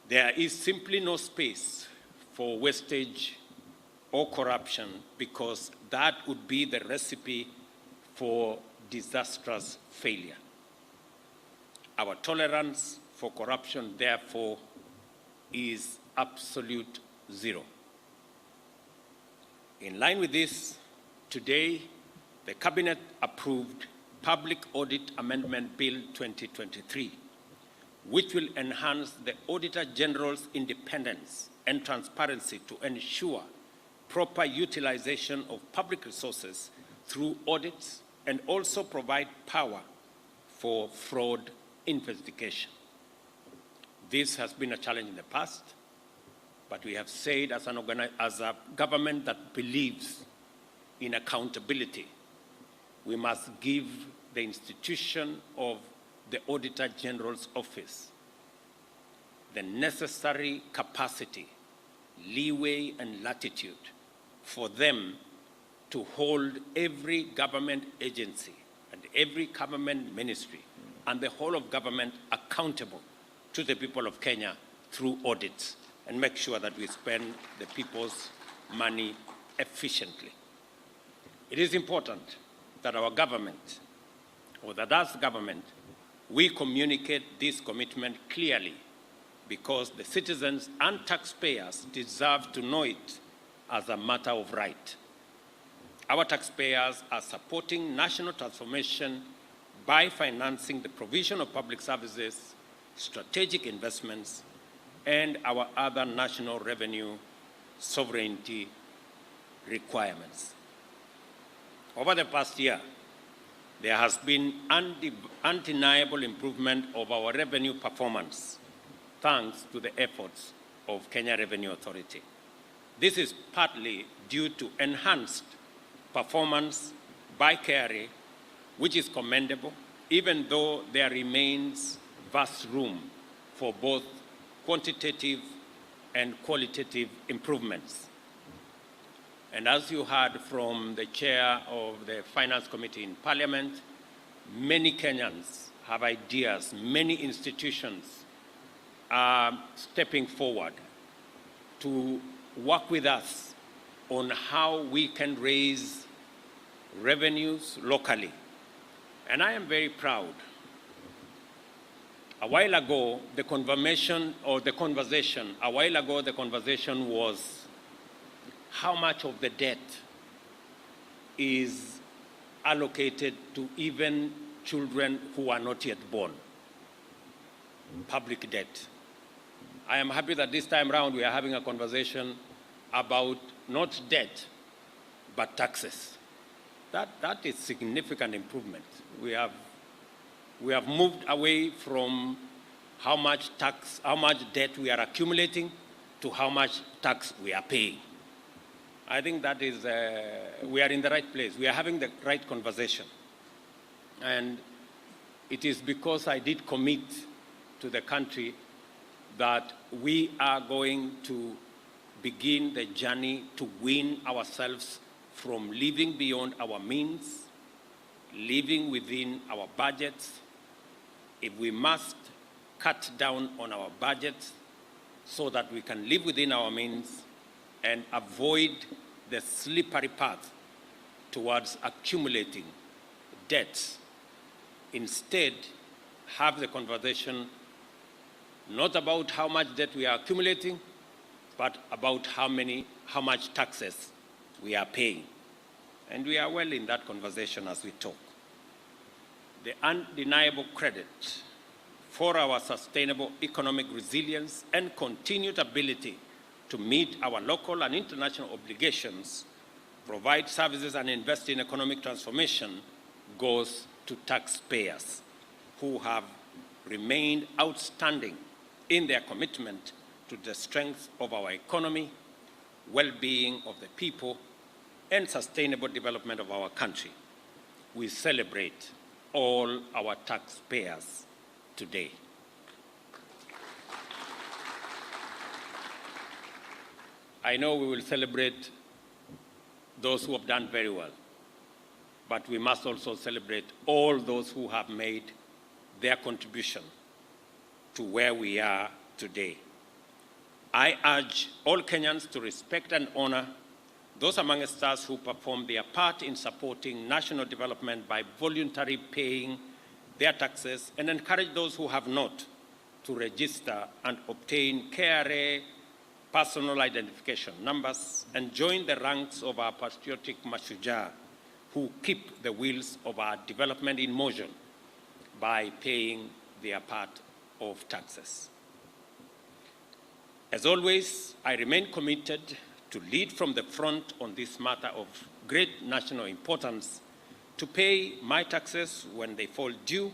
There is simply no space for wastage or corruption, because that would be the recipe for disastrous failure. Our tolerance for corruption, therefore, is absolute zero. In line with this, today, the Cabinet approved Public Audit Amendment Bill 2023, which will enhance the Auditor General's independence and transparency to ensure proper utilization of public resources through audits, and also provide power for fraud investigation. This has been a challenge in the past, but we have said as a government that believes in accountability, we must give the institution of the Auditor General's office the necessary capacity, leeway, and latitude for them to hold every government agency and every government ministry and the whole of government accountable to the people of Kenya through audits, and make sure that we spend the people's money efficiently. It is important that our government, or that as government, we communicate this commitment clearly, because the citizens and taxpayers deserve to know it as a matter of right. Our taxpayers are supporting national transformation by financing the provision of public services, strategic investments, and our other national revenue sovereignty requirements. Over the past year, there has been undeniable improvement of our revenue performance, thanks to the efforts of Kenya Revenue Authority. This is partly due to enhanced performance by KRA, which is commendable, even though there remains vast room for both quantitative and qualitative improvements. And as you heard from the chair of the Finance Committee in Parliament, many Kenyans have ideas, many institutions are stepping forward to work with us on how we can raise revenues locally. And I am very proud. A while ago, the conversation was how much of the debt is allocated to even children who are not yet born. Public debt. I am happy that this time around we are having a conversation about not debt, but taxes. That is significant improvement. We have moved away from how much debt we are accumulating to how much tax we are paying. I think that is, we are in the right place. We are having the right conversation. And it is because I did commit to the country that we are going to begin the journey to wean ourselves from living beyond our means, living within our budgets. If we must cut down on our budgets so that we can live within our means and avoid the slippery path towards accumulating debts. Instead, have the conversation not about how much debt we are accumulating, but about how much taxes we are paying. And we are well in that conversation as we talk. The undeniable credit for our sustainable economic resilience and continued ability to meet our local and international obligations, provide services and invest in economic transformation goes to taxpayers who have remained outstanding in their commitment to the strength of our economy, well-being of the people, and sustainable development of our country. We celebrate all our taxpayers today. I know we will celebrate those who have done very well, but we must also celebrate all those who have made their contribution to where we are today. I urge all Kenyans to respect and honor those amongst us who perform their part in supporting national development by voluntarily paying their taxes, and encourage those who have not to register and obtain KRA personal identification numbers and join the ranks of our patriotic mashujaa who keep the wheels of our development in motion by paying their part of taxes. As always, I remain committed to lead from the front on this matter of great national importance, to pay my taxes when they fall due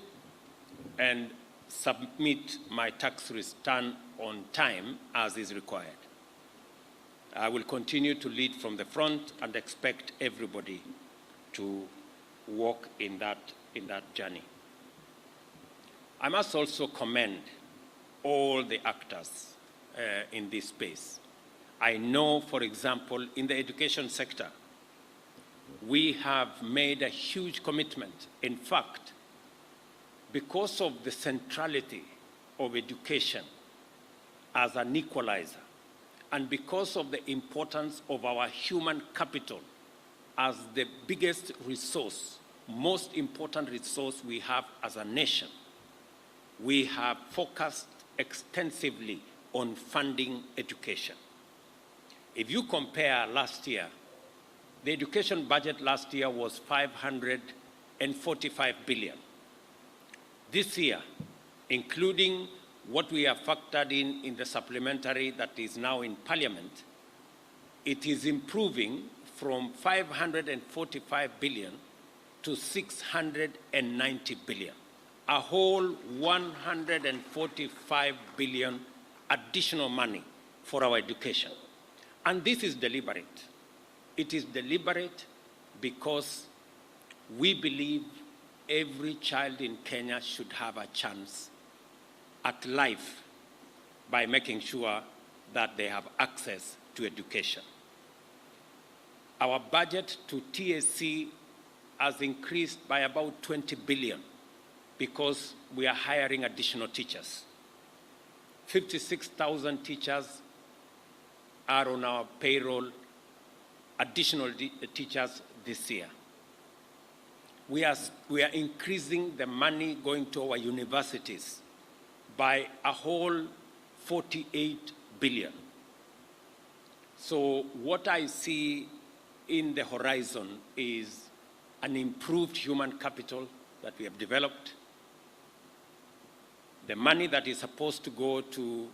and submit my tax return on time as is required. I will continue to lead from the front and expect everybody to walk in that journey. I must also commend all the actors in this space. I know, for example, in the education sector, we have made a huge commitment. In fact, because of the centrality of education as an equalizer, and because of the importance of our human capital as the biggest resource, most important resource we have as a nation, we have focused extensively on funding education. If you compare last year, the education budget last year was 545 billion. This year, including what we have factored in the supplementary that is now in Parliament, it is improving from 545 billion to 690 billion. A whole 145 billion additional money for our education. And this is deliberate. It is deliberate because we believe every child in Kenya should have a chance at life by making sure that they have access to education. Our budget to TSC has increased by about 20 billion because we are hiring additional teachers. 56,000 teachers are on our payroll, additional teachers this year. We are increasing the money going to our universities by a whole 48 billion. So what I see in the horizon is an improved human capital that we have developed. The money that is supposed to go to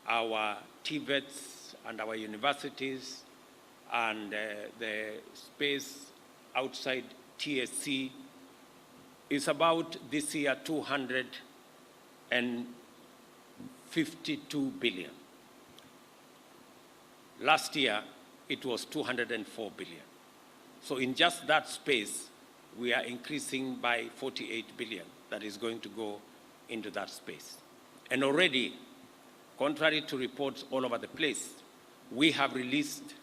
our TVETs and our universities and the space outside TSC is about this year 252 billion. Last year, it was 204 billion. So in just that space, we are increasing by 48 billion that is going to go into that space. And already, contrary to reports all over the place, we have released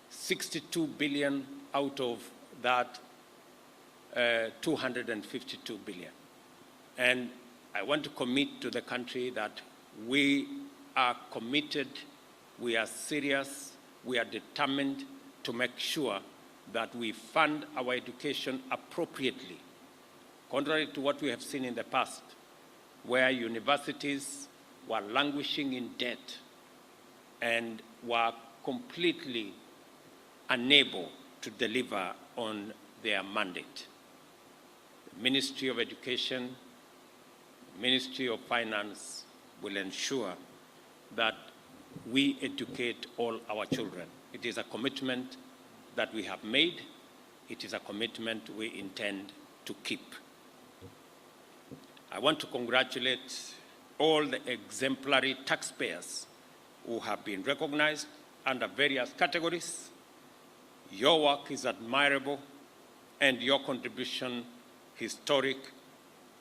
62 billion out of that 252 billion. And I want to commit to the country that we are committed, we are serious, we are determined to make sure that we fund our education appropriately, contrary to what we have seen in the past, where universities were languishing in debt and were completely unable to deliver on their mandate. The Ministry of Education, the Ministry of Finance will ensure that we educate all our children. It is a commitment that we have made. It is a commitment we intend to keep. I want to congratulate all the exemplary taxpayers who have been recognized under various categories. Your work is admirable and your contribution historic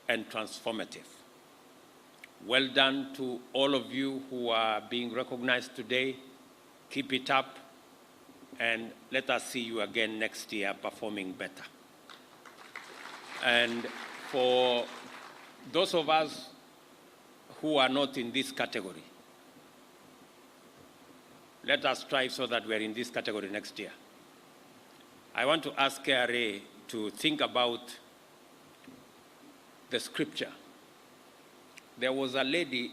and transformative. Well done to all of you who are being recognized today. Keep it up, and let us see you again next year performing better. And for those of us who are not in this category, let us strive so that we are in this category next year. I want to ask KRA to think about the scripture. There was a lady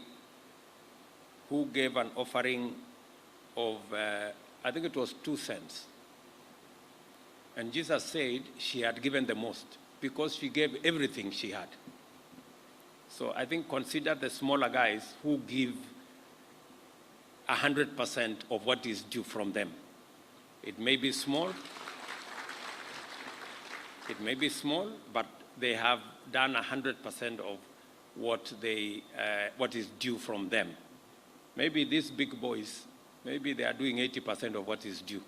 who gave an offering of, I think it was 2 cents. And Jesus said she had given the most because she gave everything she had. So I think consider the smaller guys who give 100% of what is due from them. It may be small, but they have done 100% of what is due from them. Maybe these big boys, maybe they are doing 80% of what is due.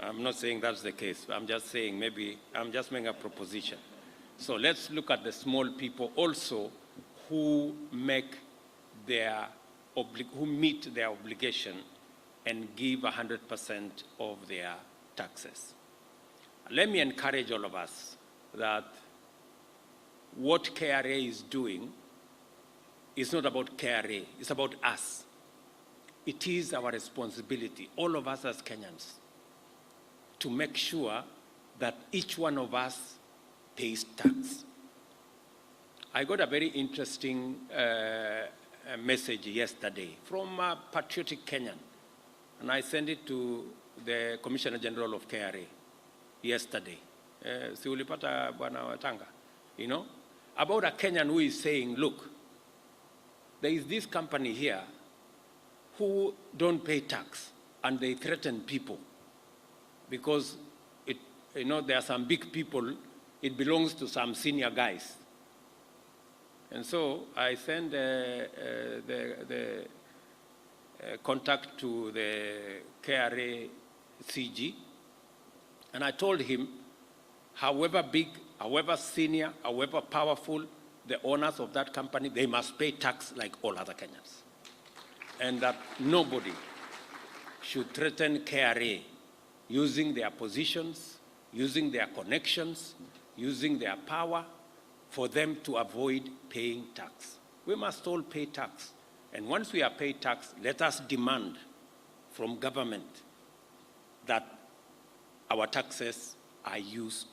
I'm not saying that's the case. I'm just saying maybe, I'm just making a proposition. So let's look at the small people also who meet their obligation and give 100% of their taxes. Let me encourage all of us that what KRA is doing is not about KRA, it's about us. It is our responsibility, all of us as Kenyans, to make sure that each one of us pays tax. I got a very interesting message yesterday from a patriotic Kenyan, and I sent it to the Commissioner General of KRA yesterday. Si ulipata Bwana Watanga, you know, about a Kenyan who is saying, look, there is this company here who don't pay tax and they threaten people because there are some big people, it belongs to some senior guys. And so I sent the contact to the KRA CG, and I told him, however big, however senior, however powerful the owners of that company, they must pay tax like all other Kenyans. And that nobody should threaten KRA using their positions, using their connections, using their power for them to avoid paying tax. We must all pay tax. And once we are paid tax, let us demand from government that our taxes are used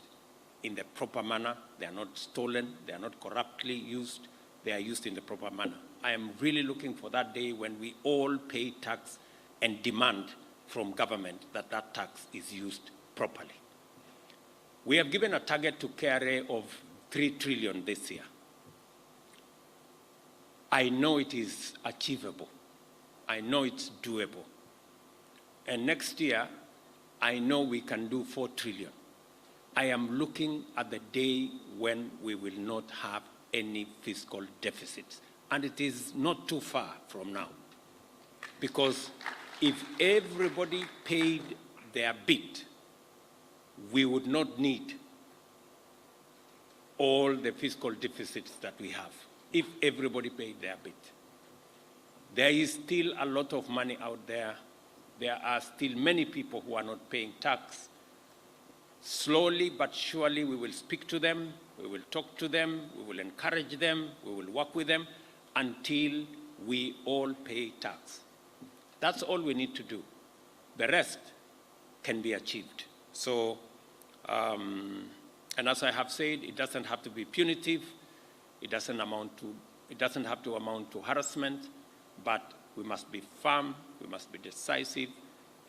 in the proper manner. They are not stolen, they are not corruptly used, they are used in the proper manner. I am really looking for that day when we all pay tax and demand from government that that tax is used properly. We have given a target to KRA of 3 trillion this year. I know it is achievable. I know it's doable. And next year, I know we can do 4 trillion. I am looking at the day when we will not have any fiscal deficits. And it is not too far from now. Because If everybody paid their bit, we would not need all the fiscal deficits that we have, if everybody paid their bit. There is still a lot of money out there. There are still many people who are not paying tax. Slowly but surely we will speak to them, we will talk to them, we will encourage them, we will work with them until we all pay tax. That's all we need to do. The rest can be achieved. So, and as I have said, it doesn't have to be punitive, it doesn't have to amount to harassment, but we must be firm, we must be decisive,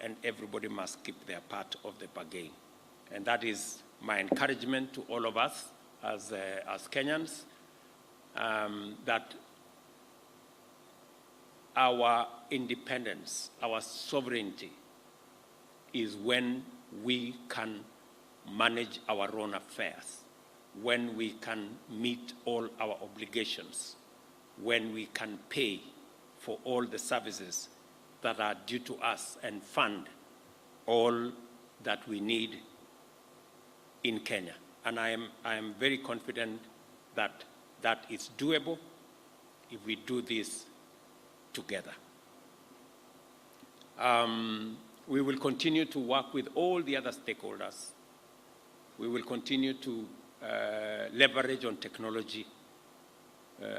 and everybody must keep their part of the bargain. And that is my encouragement to all of us as Kenyans, that our independence, our sovereignty is when we can manage our own affairs, when we can meet all our obligations, when we can pay for all the services that are due to us and fund all that we need in Kenya. And I am very confident that that is doable if we do this together. We will continue to work with all the other stakeholders. We will continue to leverage on technology.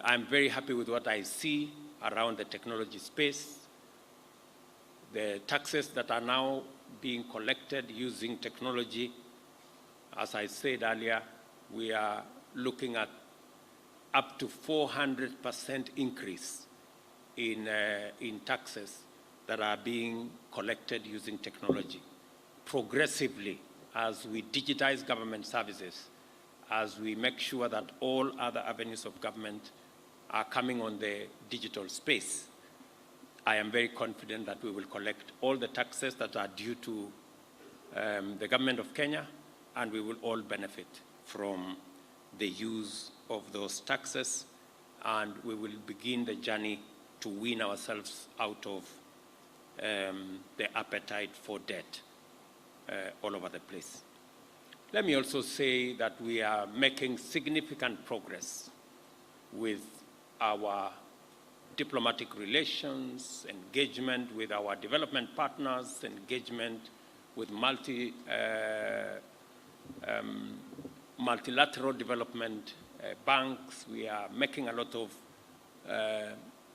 I'm very happy with what I see around the technology space. The taxes that are now being collected using technology, as I said earlier, we are looking at up to 400% increase in taxes that are being collected using technology. Progressively, as we digitize government services, as we make sure that all other avenues of government are coming on the digital space, I am very confident that we will collect all the taxes that are due to the government of Kenya, and we will all benefit from the use of those taxes, and we will begin the journey to wean ourselves out of the appetite for debt all over the place. Let me also say that we are making significant progress with our diplomatic relations, engagement with our development partners, engagement with multilateral development banks. We are making a lot of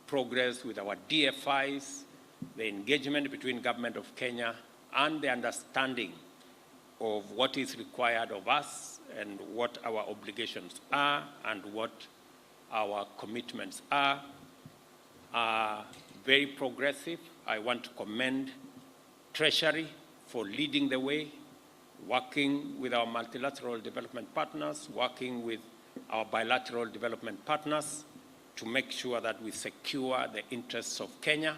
progress with our DFIs, the engagement between government of Kenya and the understanding of what is required of us and what our obligations are and what our commitments are very progressive. I want to commend Treasury for leading the way, working with our multilateral development partners, working with our bilateral development partners to make sure that we secure the interests of Kenya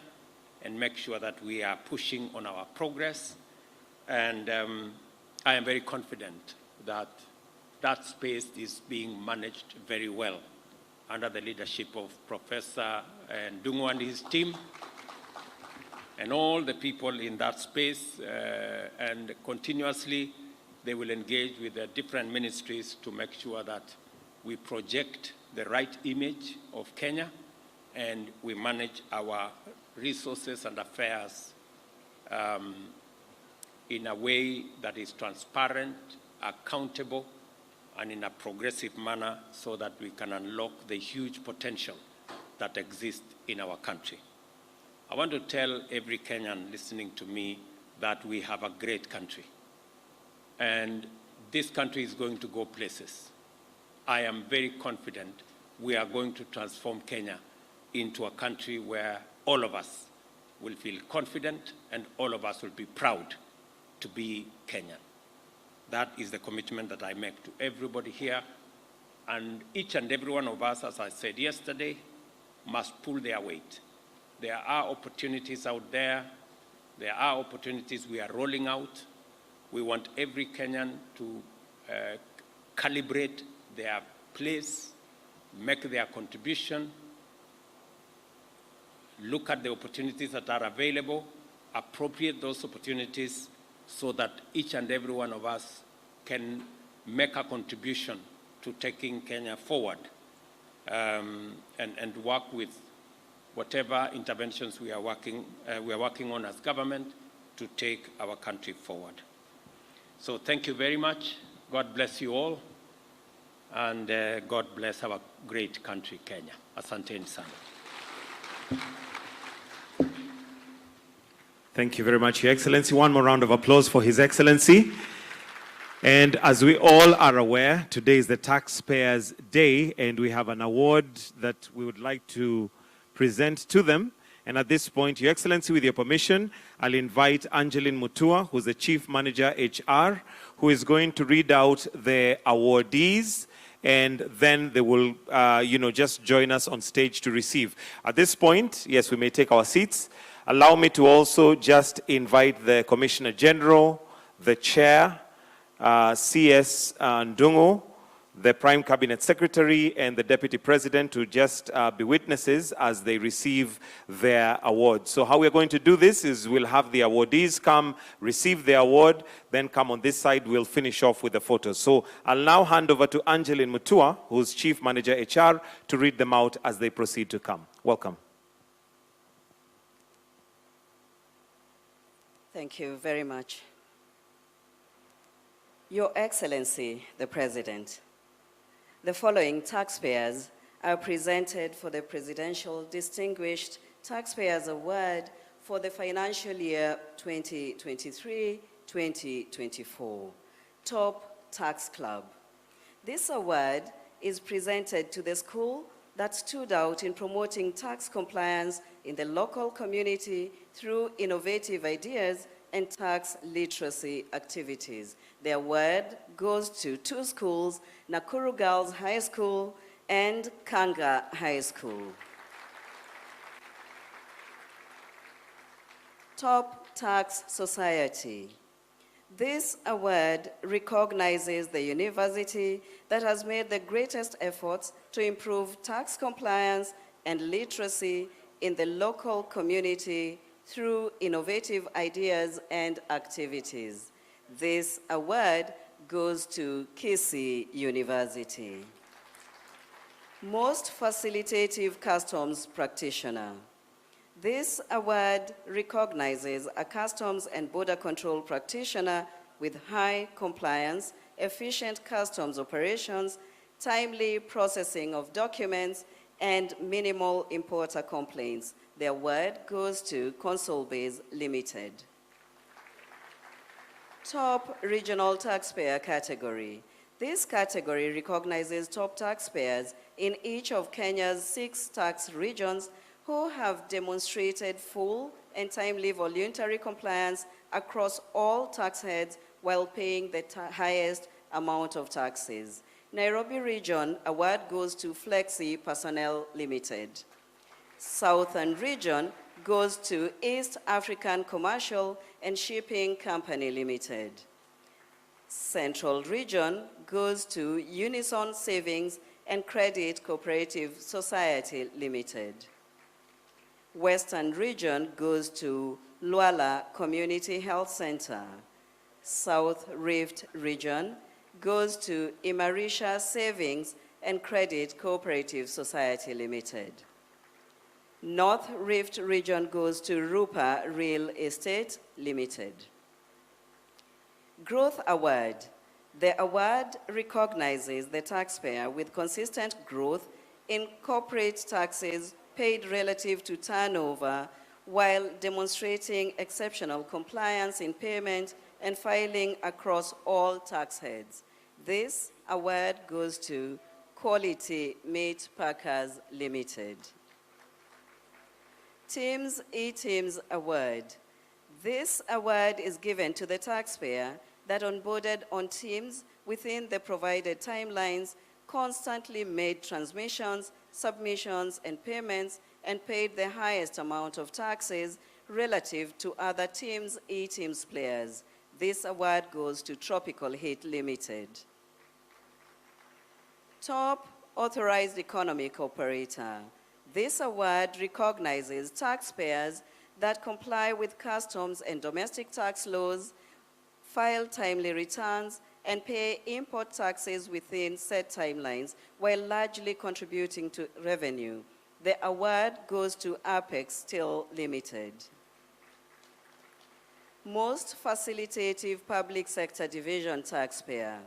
and make sure that we are pushing on our progress. And I am very confident that that space is being managed very well under the leadership of Professor Ndung'u and his team, and all the people in that space, and continuously they will engage with the different ministries to make sure that we project the right image of Kenya and we manage our resources and affairs in a way that is transparent, accountable, and in a progressive manner so that we can unlock the huge potential that exists in our country. I want to tell every Kenyan listening to me that we have a great country. And this country is going to go places. I am very confident we are going to transform Kenya into a country where all of us will feel confident and all of us will be proud to be Kenyan. That is the commitment that I make to everybody here. And each and every one of us, as I said yesterday, must pull their weight. There are opportunities out there. There are opportunities we are rolling out. We want every Kenyan to calibrate their place, make their contribution, look at the opportunities that are available, appropriate those opportunities so that each and every one of us can make a contribution to taking Kenya forward, and work with whatever interventions we are working on as government to take our country forward. So thank you very much. God bless you all, and God bless our great country, Kenya. Asanteni sana. Thank you very much, Your Excellency. One more round of applause for His Excellency. And as we all are aware, today is the Taxpayers' Day, and we have an award that we would like to present to them. And at this point, Your Excellency, with your permission, I'll invite Angeline Mutua, who's the Chief Manager HR, who is going to read out the awardees, and then they will, just join us on stage to receive. At this point, yes, we may take our seats. Allow me to also just invite the Commissioner General, the Chair, CS Ndungu, the Prime Cabinet Secretary, and the Deputy President to just be witnesses as they receive their award. So how we're going to do this is we'll have the awardees come receive the award, then come on this side, we'll finish off with the photos. So I'll now hand over to Angeline Mutua, who's Chief Manager HR, to read them out as they proceed to come. Welcome. Thank you very much. Your Excellency, the President, the following taxpayers are presented for the Presidential Distinguished Taxpayers Award for the financial year 2023-2024, Top Tax Club. This award is presented to the school that stood out in promoting tax compliance in the local community through innovative ideas and tax literacy activities. The award goes to two schools, Nakuru Girls High School and Kanga High School. Top Tax Society. This award recognizes the university that has made the greatest efforts to improve tax compliance and literacy in the local community through innovative ideas and activities. This award goes to Kisii University. Most Facilitative Customs Practitioner. This award recognizes a customs and border control practitioner with high compliance, efficient customs operations, timely processing of documents, and minimal importer complaints. The award goes to Consolbase Limited. Top Regional Taxpayer Category. This category recognizes top taxpayers in each of Kenya's 6 tax regions who have demonstrated full and timely voluntary compliance across all tax heads while paying the highest amount of taxes. Nairobi Region award goes to Flexi Personnel Limited. Southern Region goes to East African Commercial and Shipping Company Limited. Central Region goes to Unison Savings and Credit Cooperative Society Limited. Western Region goes to Luala Community Health Center. South Rift Region goes to Imarisha Savings and Credit Cooperative Society Limited. North Rift Region goes to Rupa Real Estate Limited. Growth Award. The award recognizes the taxpayer with consistent growth in corporate taxes paid relative to turnover while demonstrating exceptional compliance in payment and filing across all tax heads. This award goes to Quality Meat Packers Limited. Teams E-Teams Award. This award is given to the taxpayer that onboarded on teams within the provided timelines, constantly made transmissions, submissions, and payments, and paid the highest amount of taxes relative to other teams, E-Teams players. This award goes to Tropical Heat Limited. Top Authorized Economic Operator. This award recognizes taxpayers that comply with customs and domestic tax laws, file timely returns, and pay import taxes within set timelines while largely contributing to revenue. The award goes to Apex Steel Limited. Most facilitative public sector division taxpayer.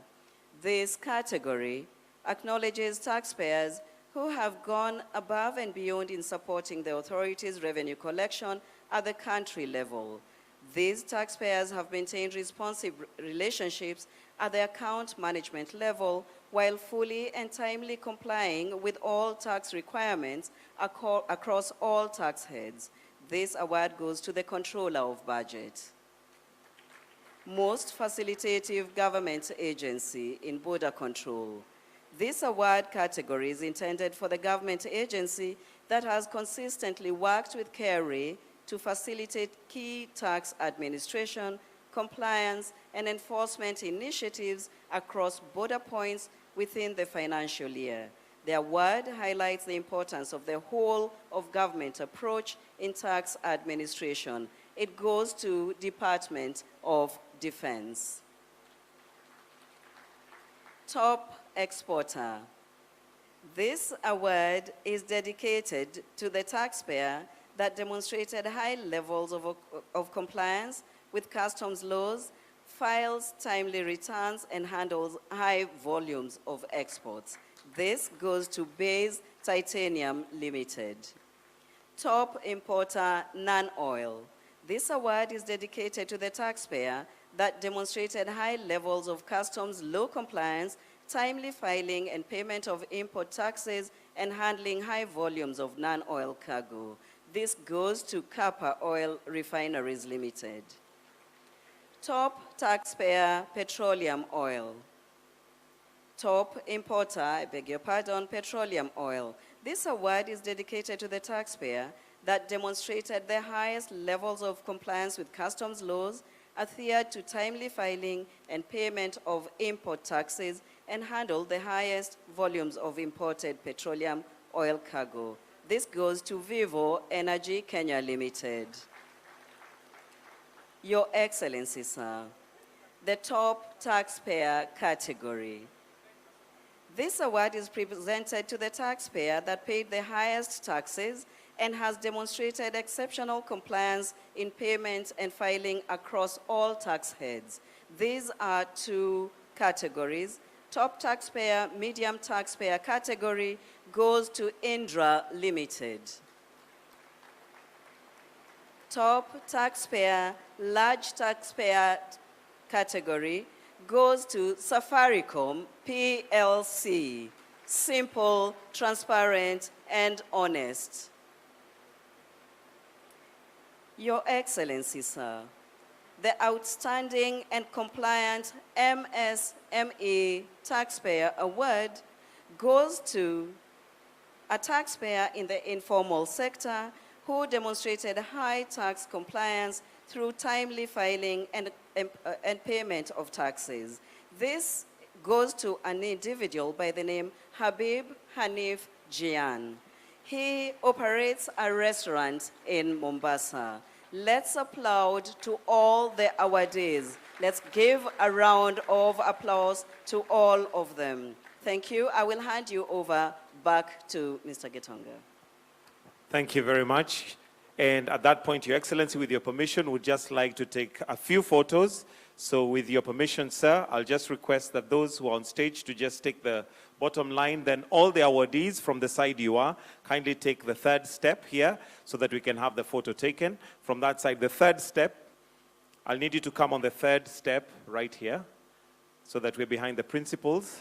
This category acknowledges taxpayers who have gone above and beyond in supporting the authority's revenue collection at the country level. These taxpayers have maintained responsive relationships at the account management level while fully and timely complying with all tax requirements across all tax heads. This award goes to the Controller of Budget. Most facilitative government agency in border control. This award category is intended for the government agency that has consistently worked with KRA to facilitate key tax administration, compliance, and enforcement initiatives across border points within the financial year. The award highlights the importance of the whole of government approach in tax administration. It goes to Department of Defense. Top exporter. This award is dedicated to the taxpayer that demonstrated high levels of compliance with customs laws, files timely returns, and handles high volumes of exports. This goes to Base Titanium Limited. Top importer, non-oil. This award is dedicated to the taxpayer that demonstrated high levels of customs law compliance, timely filing and payment of import taxes, and handling high volumes of non-oil cargo. This goes to Kappa Oil Refineries Limited. Top taxpayer, petroleum oil. Top importer, I beg your pardon, petroleum oil. This award is dedicated to the taxpayer that demonstrated the highest levels of compliance with customs laws, adhered to timely filing and payment of import taxes, and handled the highest volumes of imported petroleum oil cargo. This goes to Vivo Energy Kenya Limited. Your Excellency, sir, the top taxpayer category. This award is presented to the taxpayer that paid the highest taxes and has demonstrated exceptional compliance in payment and filing across all tax heads. These are two categories. Top taxpayer, medium taxpayer category goes to Indra Limited. Top taxpayer, large taxpayer category goes to Safaricom PLC. Simple, transparent, and honest. Your Excellency, sir, the Outstanding and Compliant MSME Taxpayer Award goes to a taxpayer in the informal sector who demonstrated high tax compliance through timely filing and payment of taxes. This goes to an individual by the name Habib Hanif Jian. He operates a restaurant in Mombasa. Let's applaud to all the awardees. Let's give a round of applause to all of them. Thank you. I will hand you over back to Mr. Getonga. Thank you very much. And at that point, Your Excellency, with your permission, would just like to take a few photos. So with your permission, sir, I'll just request that those who are on stage to just take the bottom line, then all the awardees from the side you are, kindly take the third step here so that we can have the photo taken. From that side, the third step, I'll need you to come on the third step right here so that we're behind the principals.